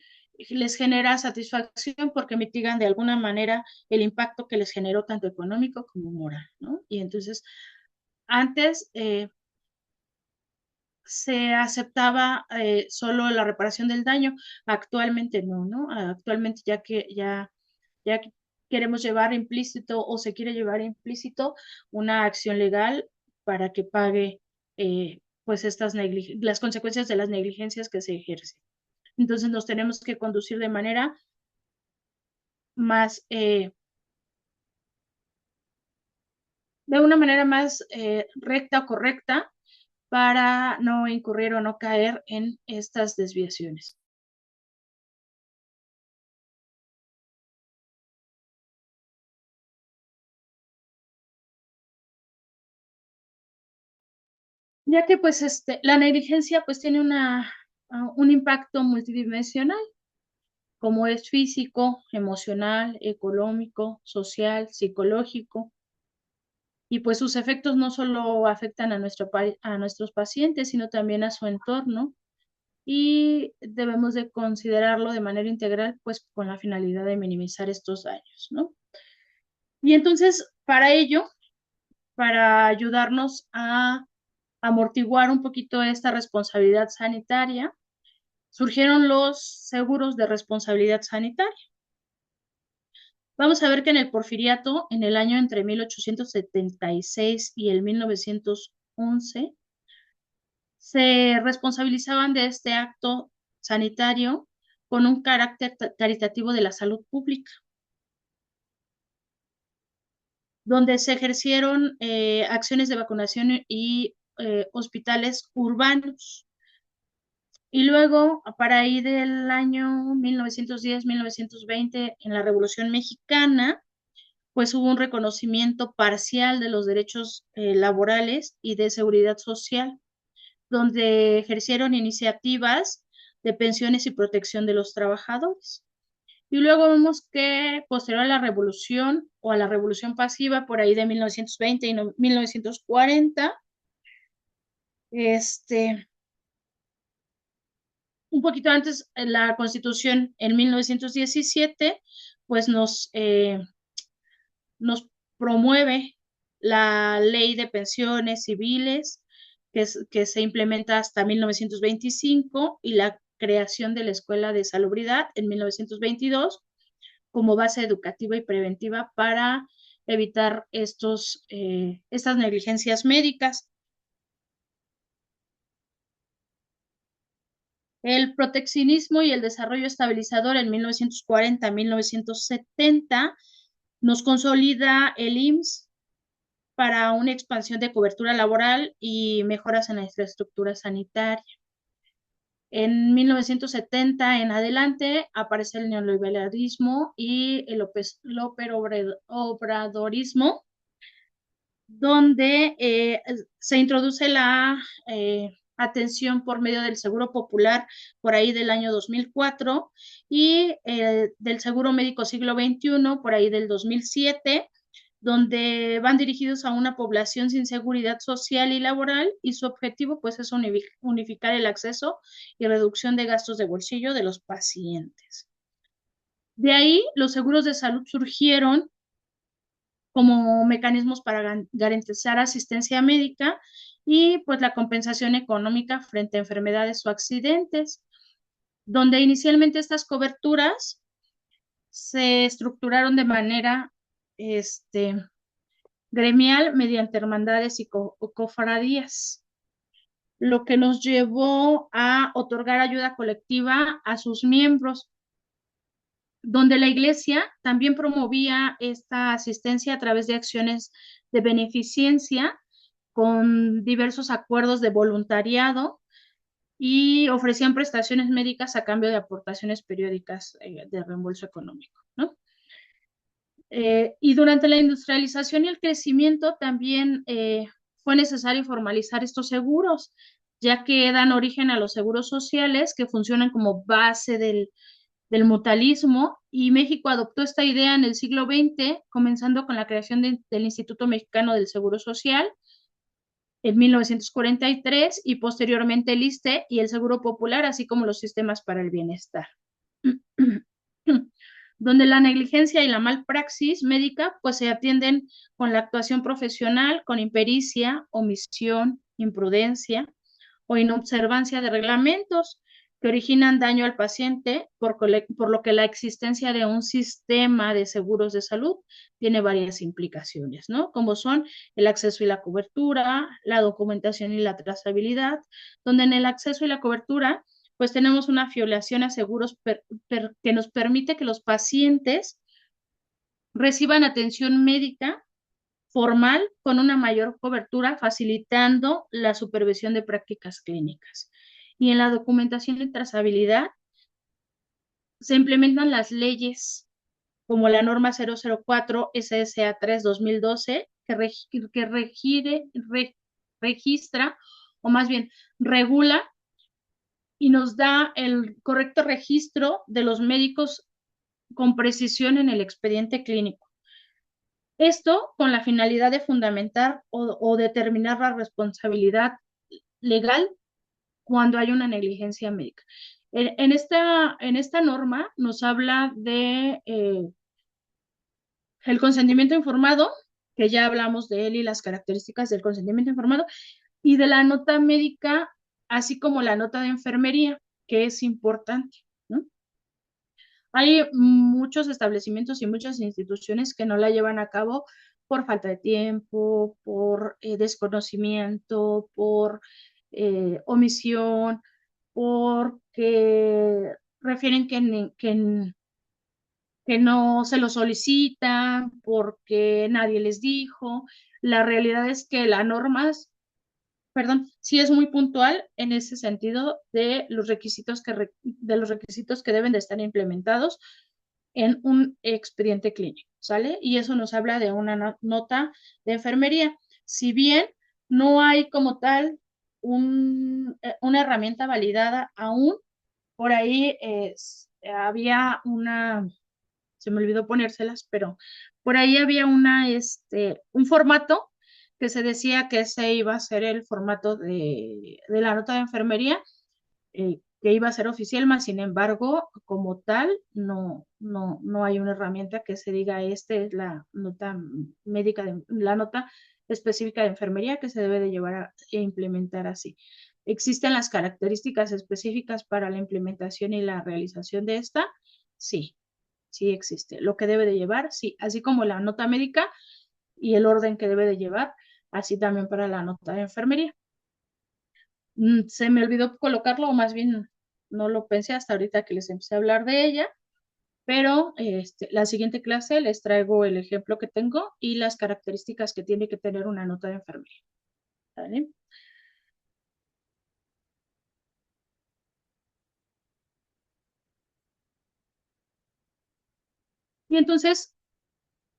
les genera satisfacción porque mitigan de alguna manera el impacto que les generó tanto económico como moral, ¿no? Y entonces, antes se aceptaba solo la reparación del daño, actualmente no, ¿no? Actualmente ya queremos llevar implícito o se quiere llevar implícito una acción legal para que pague pues las consecuencias de las negligencias que se ejercen. Entonces nos tenemos que conducir de manera más, de una manera más recta o correcta para no incurrir o no caer en estas desviaciones. Ya que pues la negligencia pues tiene un impacto multidimensional, como es físico, emocional, económico, social, psicológico, y pues sus efectos no solo afectan a nuestros pacientes, sino también a su entorno, y debemos de considerarlo de manera integral, pues con la finalidad de minimizar estos daños, ¿no? Y entonces, para ello, para ayudarnos a amortiguar un poquito esta responsabilidad sanitaria, surgieron los seguros de responsabilidad sanitaria. Vamos a ver que en el Porfiriato, en el año entre 1876 y el 1911, se responsabilizaban de este acto sanitario con un carácter caritativo de la salud pública, donde se ejercieron acciones de vacunación y hospitales urbanos. Y luego, para ahí del año 1910-1920, en la Revolución Mexicana, pues hubo un reconocimiento parcial de los derechos laborales y de seguridad social, donde ejercieron iniciativas de pensiones y protección de los trabajadores. Y luego vemos que posterior a la revolución o a la revolución pasiva, por ahí de 1920 y 1940, un poquito antes, la Constitución en 1917, pues nos promueve la ley de pensiones civiles que se implementa hasta 1925 y la creación de la Escuela de Salubridad en 1922 como base educativa y preventiva para evitar estas negligencias médicas. El proteccionismo y el desarrollo estabilizador en 1940-1970 nos consolida el IMSS para una expansión de cobertura laboral y mejoras en la infraestructura sanitaria. En 1970 en adelante aparece el neoliberalismo y el obradorismo, donde se introduce la atención por medio del Seguro Popular por ahí del año 2004 y del Seguro Médico Siglo XXI por ahí del 2007, donde van dirigidos a una población sin seguridad social y laboral y su objetivo pues es unificar el acceso y reducción de gastos de bolsillo de los pacientes. De ahí los seguros de salud surgieron como mecanismos para garantizar asistencia médica y pues la compensación económica frente a enfermedades o accidentes, donde inicialmente estas coberturas se estructuraron de manera gremial mediante hermandades y cofradías, lo que nos llevó a otorgar ayuda colectiva a sus miembros, donde la iglesia también promovía esta asistencia a través de acciones de beneficencia con diversos acuerdos de voluntariado y ofrecían prestaciones médicas a cambio de aportaciones periódicas de reembolso económico, ¿no? Y durante la industrialización y el crecimiento también fue necesario formalizar estos seguros, ya que dan origen a los seguros sociales que funcionan como base del mutualismo, y México adoptó esta idea en el siglo XX, comenzando con la creación del Instituto Mexicano del Seguro Social en 1943 y posteriormente el ISSSTE y el Seguro Popular, así como los sistemas para el bienestar. Donde la negligencia y la malpraxis médica pues se atienden con la actuación profesional, con impericia, omisión, imprudencia o inobservancia de reglamentos que originan daño al paciente, por lo que la existencia de un sistema de seguros de salud tiene varias implicaciones, ¿no? Como son el acceso y la cobertura, la documentación y la trazabilidad, donde en el acceso y la cobertura pues tenemos una violación a seguros que nos permite que los pacientes reciban atención médica formal con una mayor cobertura, facilitando la supervisión de prácticas clínicas. Y en la documentación y trazabilidad se implementan las leyes como la norma 004 SSA 3 2012 que registra, o más bien regula y nos da el correcto registro de los médicos con precisión en el expediente clínico. Esto con la finalidad de fundamentar o determinar la responsabilidad legal cuando hay una negligencia médica. En esta norma nos habla de el consentimiento informado, que ya hablamos de él y las características del consentimiento informado, y de la nota médica, así como la nota de enfermería, que es importante, ¿no? Hay muchos establecimientos y muchas instituciones que no la llevan a cabo por falta de tiempo, por desconocimiento, por omisión, porque refieren que no se lo solicitan, porque nadie les dijo. La realidad es que la norma, perdón, sí es muy puntual en ese sentido de los requisitos que deben de estar implementados en un expediente clínico, ¿sale? Y eso nos habla de una nota de enfermería. Si bien no hay como tal una herramienta validada aún, por ahí había se me olvidó ponérselas, pero por ahí había un formato que se decía que ese iba a ser el formato de la nota de enfermería, que iba a ser oficial, más sin embargo, como tal, no hay una herramienta que se diga, esta es la nota médica, la nota específica de enfermería que se debe de llevar a implementar así. ¿Existen las características específicas para la implementación y la realización de esta? Sí, sí existe. Lo que debe de llevar, sí, así como la nota médica y el orden que debe de llevar, así también para la nota de enfermería. Se me olvidó colocarlo, o más bien no lo pensé hasta ahorita que les empecé a hablar de ella, pero la siguiente clase les traigo el ejemplo que tengo y las características que tiene que tener una nota de enfermería. ¿Vale? Y entonces,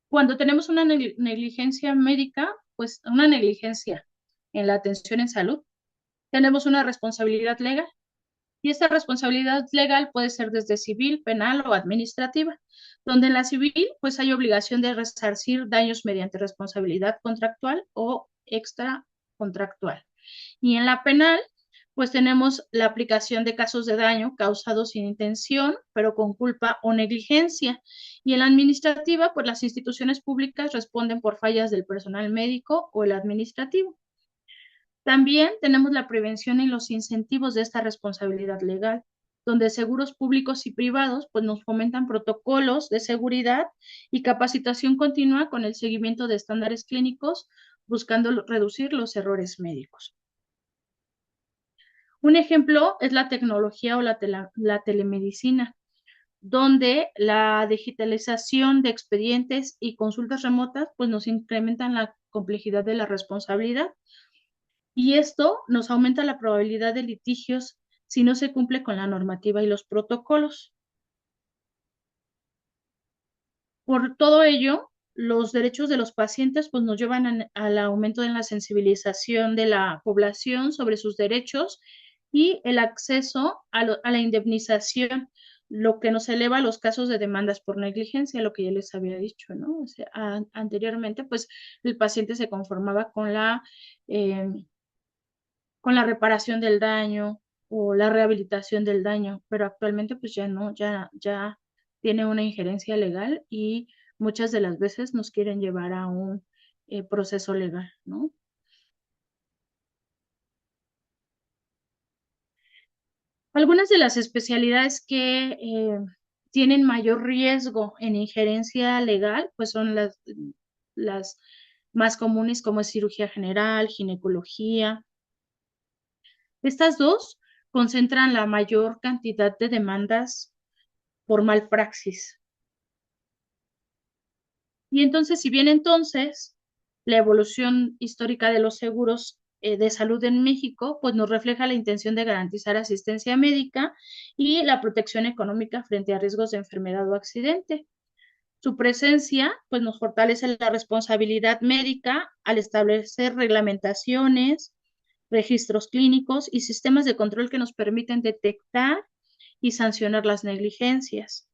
cuando tenemos una negligencia médica, pues una negligencia en la atención en salud, tenemos una responsabilidad legal. Y esta responsabilidad legal puede ser desde civil, penal o administrativa, donde en la civil pues hay obligación de resarcir daños mediante responsabilidad contractual o extracontractual. Y en la penal pues tenemos la aplicación de casos de daño causados sin intención, pero con culpa o negligencia. Y en la administrativa pues las instituciones públicas responden por fallas del personal médico o el administrativo. También tenemos la prevención y los incentivos de esta responsabilidad legal, donde seguros públicos y privados pues nos fomentan protocolos de seguridad y capacitación continua con el seguimiento de estándares clínicos, buscando reducir los errores médicos. Un ejemplo es la tecnología o la telemedicina, donde la digitalización de expedientes y consultas remotas pues nos incrementan la complejidad de la responsabilidad y esto nos aumenta la probabilidad de litigios si no se cumple con la normativa y los protocolos. Por todo ello, los derechos de los pacientes pues, nos llevan al aumento de la sensibilización de la población sobre sus derechos y el acceso a la indemnización, lo que nos eleva a los casos de demandas por negligencia, lo que ya les había dicho, ¿no? O sea, anteriormente, pues el paciente se conformaba con la reparación del daño o la rehabilitación del daño, pero actualmente pues ya no, ya tiene una injerencia legal y muchas de las veces nos quieren llevar a un proceso legal, ¿no? Algunas de las especialidades que tienen mayor riesgo en injerencia legal, pues son las más comunes como es cirugía general, ginecología. Estas dos concentran la mayor cantidad de demandas por malpraxis. Y entonces, si bien entonces la evolución histórica de los seguros de salud en México, pues nos refleja la intención de garantizar asistencia médica y la protección económica frente a riesgos de enfermedad o accidente. Su presencia, pues nos fortalece la responsabilidad médica al establecer reglamentaciones, registros clínicos y sistemas de control que nos permiten detectar y sancionar las negligencias.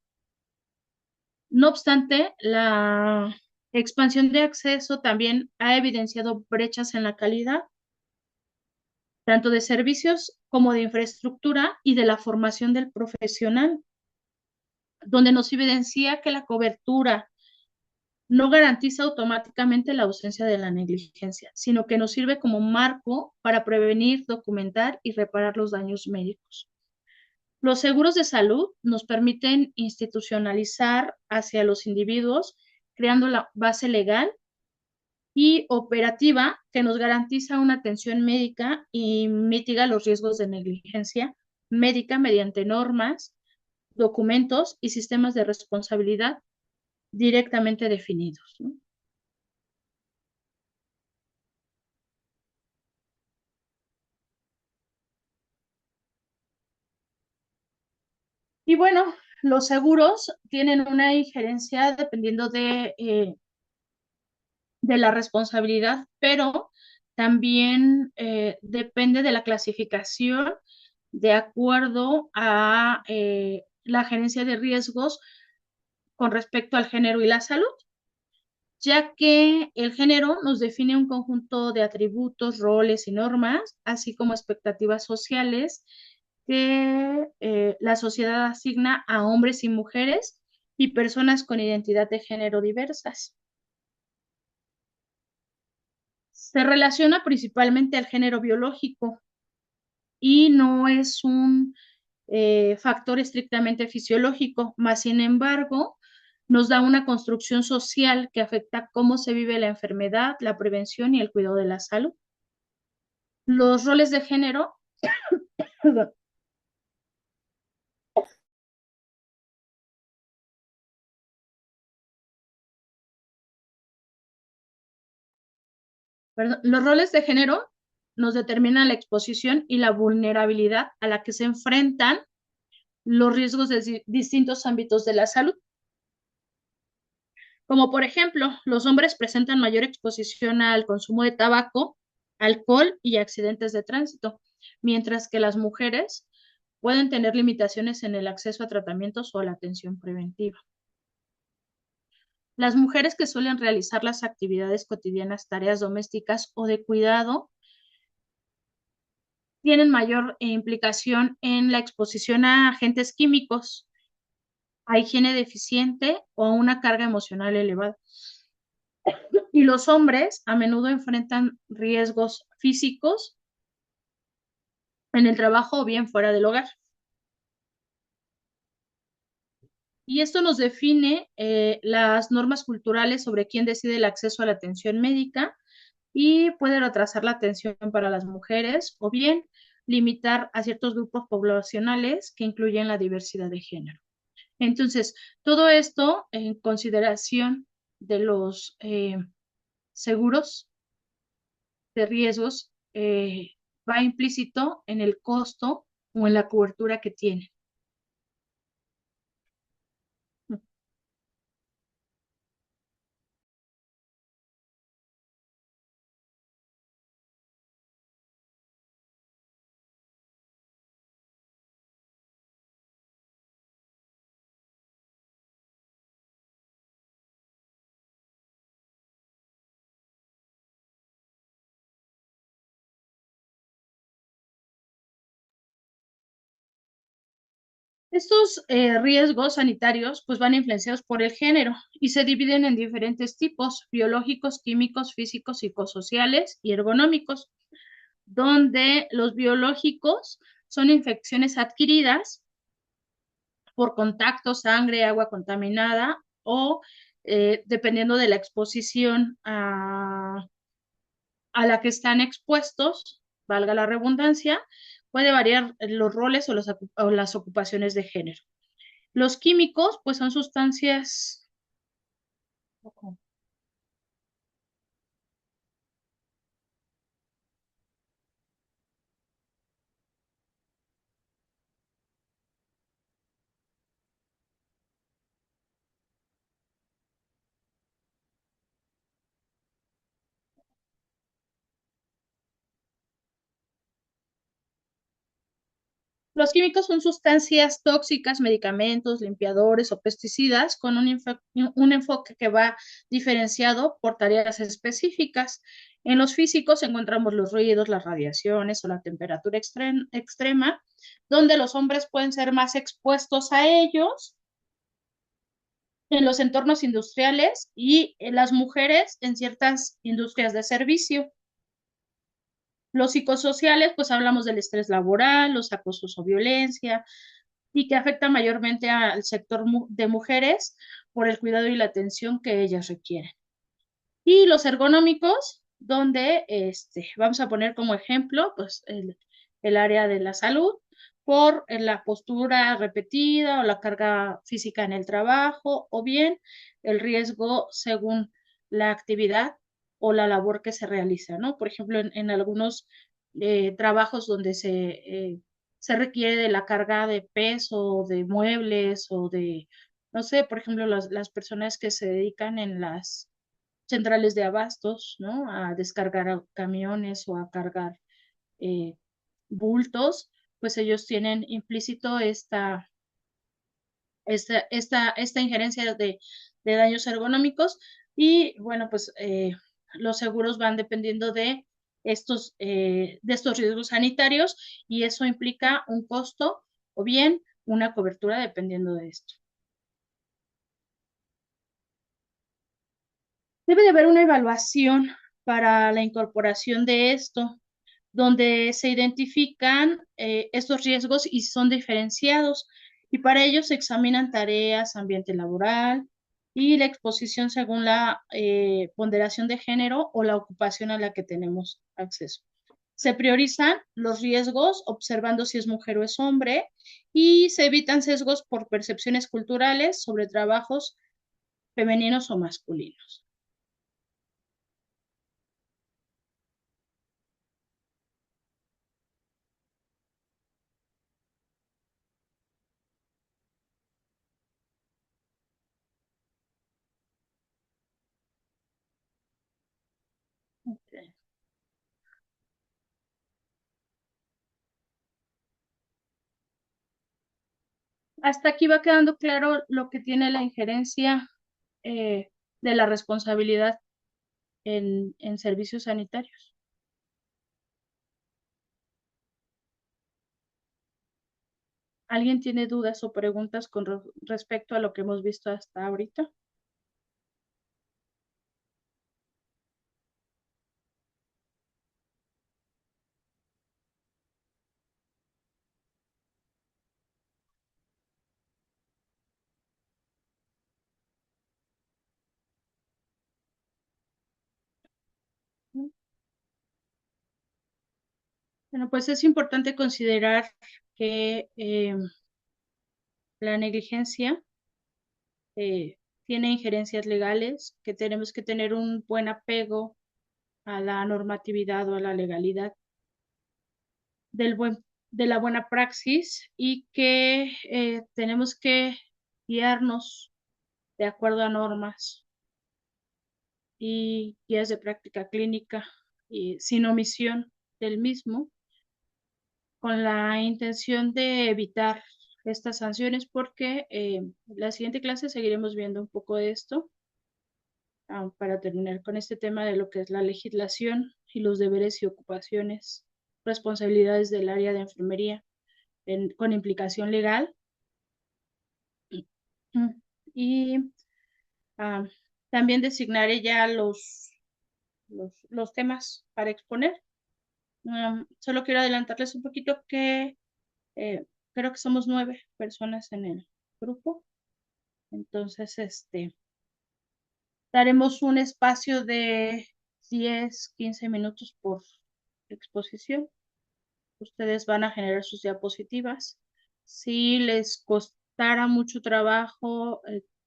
No obstante, la expansión de acceso también ha evidenciado brechas en la calidad, tanto de servicios como de infraestructura y de la formación del profesional, donde nos evidencia que la cobertura no garantiza automáticamente la ausencia de la negligencia, sino que nos sirve como marco para prevenir, documentar y reparar los daños médicos. Los seguros de salud nos permiten institucionalizar hacia los individuos, creando la base legal y operativa que nos garantiza una atención médica y mitiga los riesgos de negligencia médica mediante normas, documentos y sistemas de responsabilidad directamente definidos, ¿no? Y bueno, los seguros tienen una injerencia dependiendo de la responsabilidad, pero también depende de la clasificación de acuerdo a la gerencia de riesgos con respecto al género y la salud, ya que el género nos define un conjunto de atributos, roles y normas, así como expectativas sociales que la sociedad asigna a hombres y mujeres y personas con identidad de género diversas. Se relaciona principalmente al género biológico y no es un factor estrictamente fisiológico, más sin embargo, nos da una construcción social que afecta cómo se vive la enfermedad, la prevención y el cuidado de la salud. Los roles de género los roles de género nos determinan la exposición y la vulnerabilidad a la que se enfrentan los riesgos de distintos ámbitos de la salud. Como por ejemplo, los hombres presentan mayor exposición al consumo de tabaco, alcohol y accidentes de tránsito, mientras que las mujeres pueden tener limitaciones en el acceso a tratamientos o a la atención preventiva. Las mujeres que suelen realizar las actividades cotidianas, tareas domésticas o de cuidado, tienen mayor implicación en la exposición a agentes químicos, a higiene deficiente o a una carga emocional elevada. Y los hombres a menudo enfrentan riesgos físicos en el trabajo o bien fuera del hogar. Y esto nos define las normas culturales sobre quién decide el acceso a la atención médica y puede retrasar la atención para las mujeres o bien limitar a ciertos grupos poblacionales que incluyen la diversidad de género. Entonces, todo esto en consideración de los seguros de riesgos va implícito en el costo o en la cobertura que tiene. Estos riesgos sanitarios pues van influenciados por el género y se dividen en diferentes tipos, biológicos, químicos, físicos, psicosociales y ergonómicos, donde los biológicos son infecciones adquiridas por contacto, sangre, agua contaminada o dependiendo de la exposición a la que están expuestos, valga la redundancia, puede variar los roles o las ocupaciones de género. Los químicos, pues son sustancias. Los químicos son sustancias tóxicas, medicamentos, limpiadores o pesticidas con un enfoque que va diferenciado por tareas específicas. En los físicos encontramos los ruidos, las radiaciones o la temperatura extrema, donde los hombres pueden ser más expuestos a ellos en los entornos industriales y las mujeres en ciertas industrias de servicio. Los psicosociales, pues hablamos del estrés laboral, los acosos o violencia, y que afecta mayormente al sector de mujeres por el cuidado y la atención que ellas requieren. Y los ergonómicos, donde vamos a poner como ejemplo pues el área de la salud por la postura repetida o la carga física en el trabajo o bien el riesgo según la actividad o la labor que se realiza, ¿no? Por ejemplo, en algunos trabajos donde se requiere de la carga de peso, de muebles o de, no sé, por ejemplo, las personas que se dedican en las centrales de abastos, ¿no? A descargar a camiones o a cargar eh, bultos, pues ellos tienen implícito esta injerencia de daños ergonómicos y bueno, pues los seguros van dependiendo de estos riesgos sanitarios y eso implica un costo o bien una cobertura dependiendo de esto. Debe de haber una evaluación para la incorporación de esto, donde se identifican estos riesgos y son diferenciados. Y para ello se examinan tareas, ambiente laboral y la exposición según la ponderación de género o la ocupación a la que tenemos acceso. Se priorizan los riesgos observando si es mujer o es hombre y se evitan sesgos por percepciones culturales sobre trabajos femeninos o masculinos. Okay. Hasta aquí va quedando claro lo que tiene la injerencia de la responsabilidad en servicios sanitarios. ¿Alguien tiene dudas o preguntas con respecto a lo que hemos visto hasta ahorita? Bueno, pues es importante considerar que la negligencia tiene injerencias legales, que tenemos que tener un buen apego a la normatividad o a la legalidad de la buena praxis y que tenemos que guiarnos de acuerdo a normas y guías de práctica clínica y sin omisión del mismo, con la intención de evitar estas sanciones, porque la siguiente clase seguiremos viendo un poco de esto para terminar con este tema de lo que es la legislación y los deberes y ocupaciones, responsabilidades del área de enfermería con implicación legal. Y ah, también designaré ya los temas para exponer. Solo quiero adelantarles un poquito que creo que somos 9 personas en el grupo. Entonces, daremos un espacio de 10, 15 minutos por exposición. Ustedes van a generar sus diapositivas. Si les costara mucho trabajo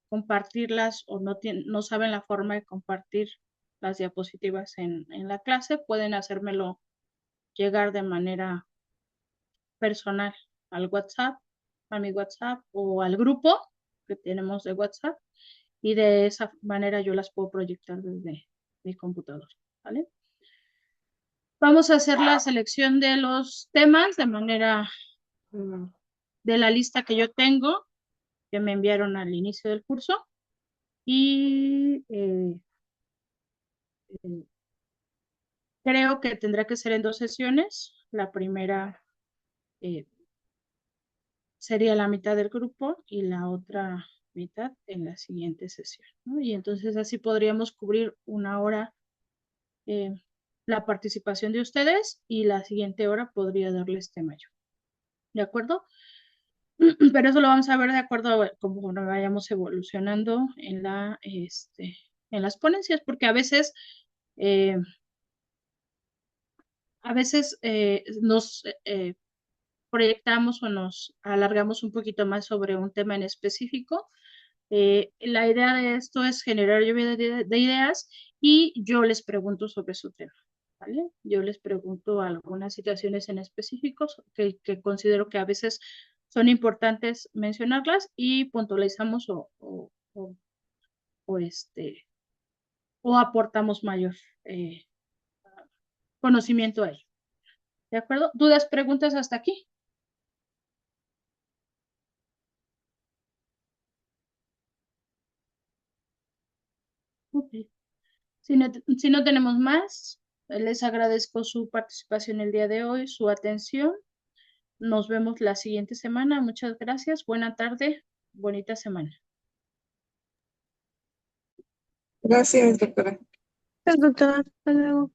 compartirlas o no saben la forma de compartir las diapositivas en la clase, pueden hacérmelo llegar de manera personal al WhatsApp, a mi WhatsApp o al grupo que tenemos de WhatsApp, y de esa manera yo las puedo proyectar desde mi computador, ¿vale? Vamos a hacer la selección de los temas de manera de la lista que yo tengo, que me enviaron al inicio del curso, y creo que tendrá que ser en 2 sesiones. La primera sería la mitad del grupo y la otra mitad en la siguiente sesión, ¿no? Y entonces así podríamos cubrir 1 hora la participación de ustedes y la siguiente hora podría darles tema yo. ¿De acuerdo? Pero eso lo vamos a ver de acuerdo a cómo vayamos evolucionando en las ponencias, porque a veces nos proyectamos o nos alargamos un poquito más sobre un tema en específico. La idea de esto es generar lluvia de ideas y yo les pregunto sobre su tema, ¿vale? Yo les pregunto algunas situaciones en específicos que considero que a veces son importantes mencionarlas y puntualizamos o aportamos mayor conocimiento a ello. ¿De acuerdo? ¿Dudas, preguntas hasta aquí? Okay. Si no tenemos más, les agradezco su participación el día de hoy, su atención. Nos vemos la siguiente semana. Muchas gracias. Buena tarde. Bonita semana. Gracias, doctora. Gracias, doctora. Hasta luego.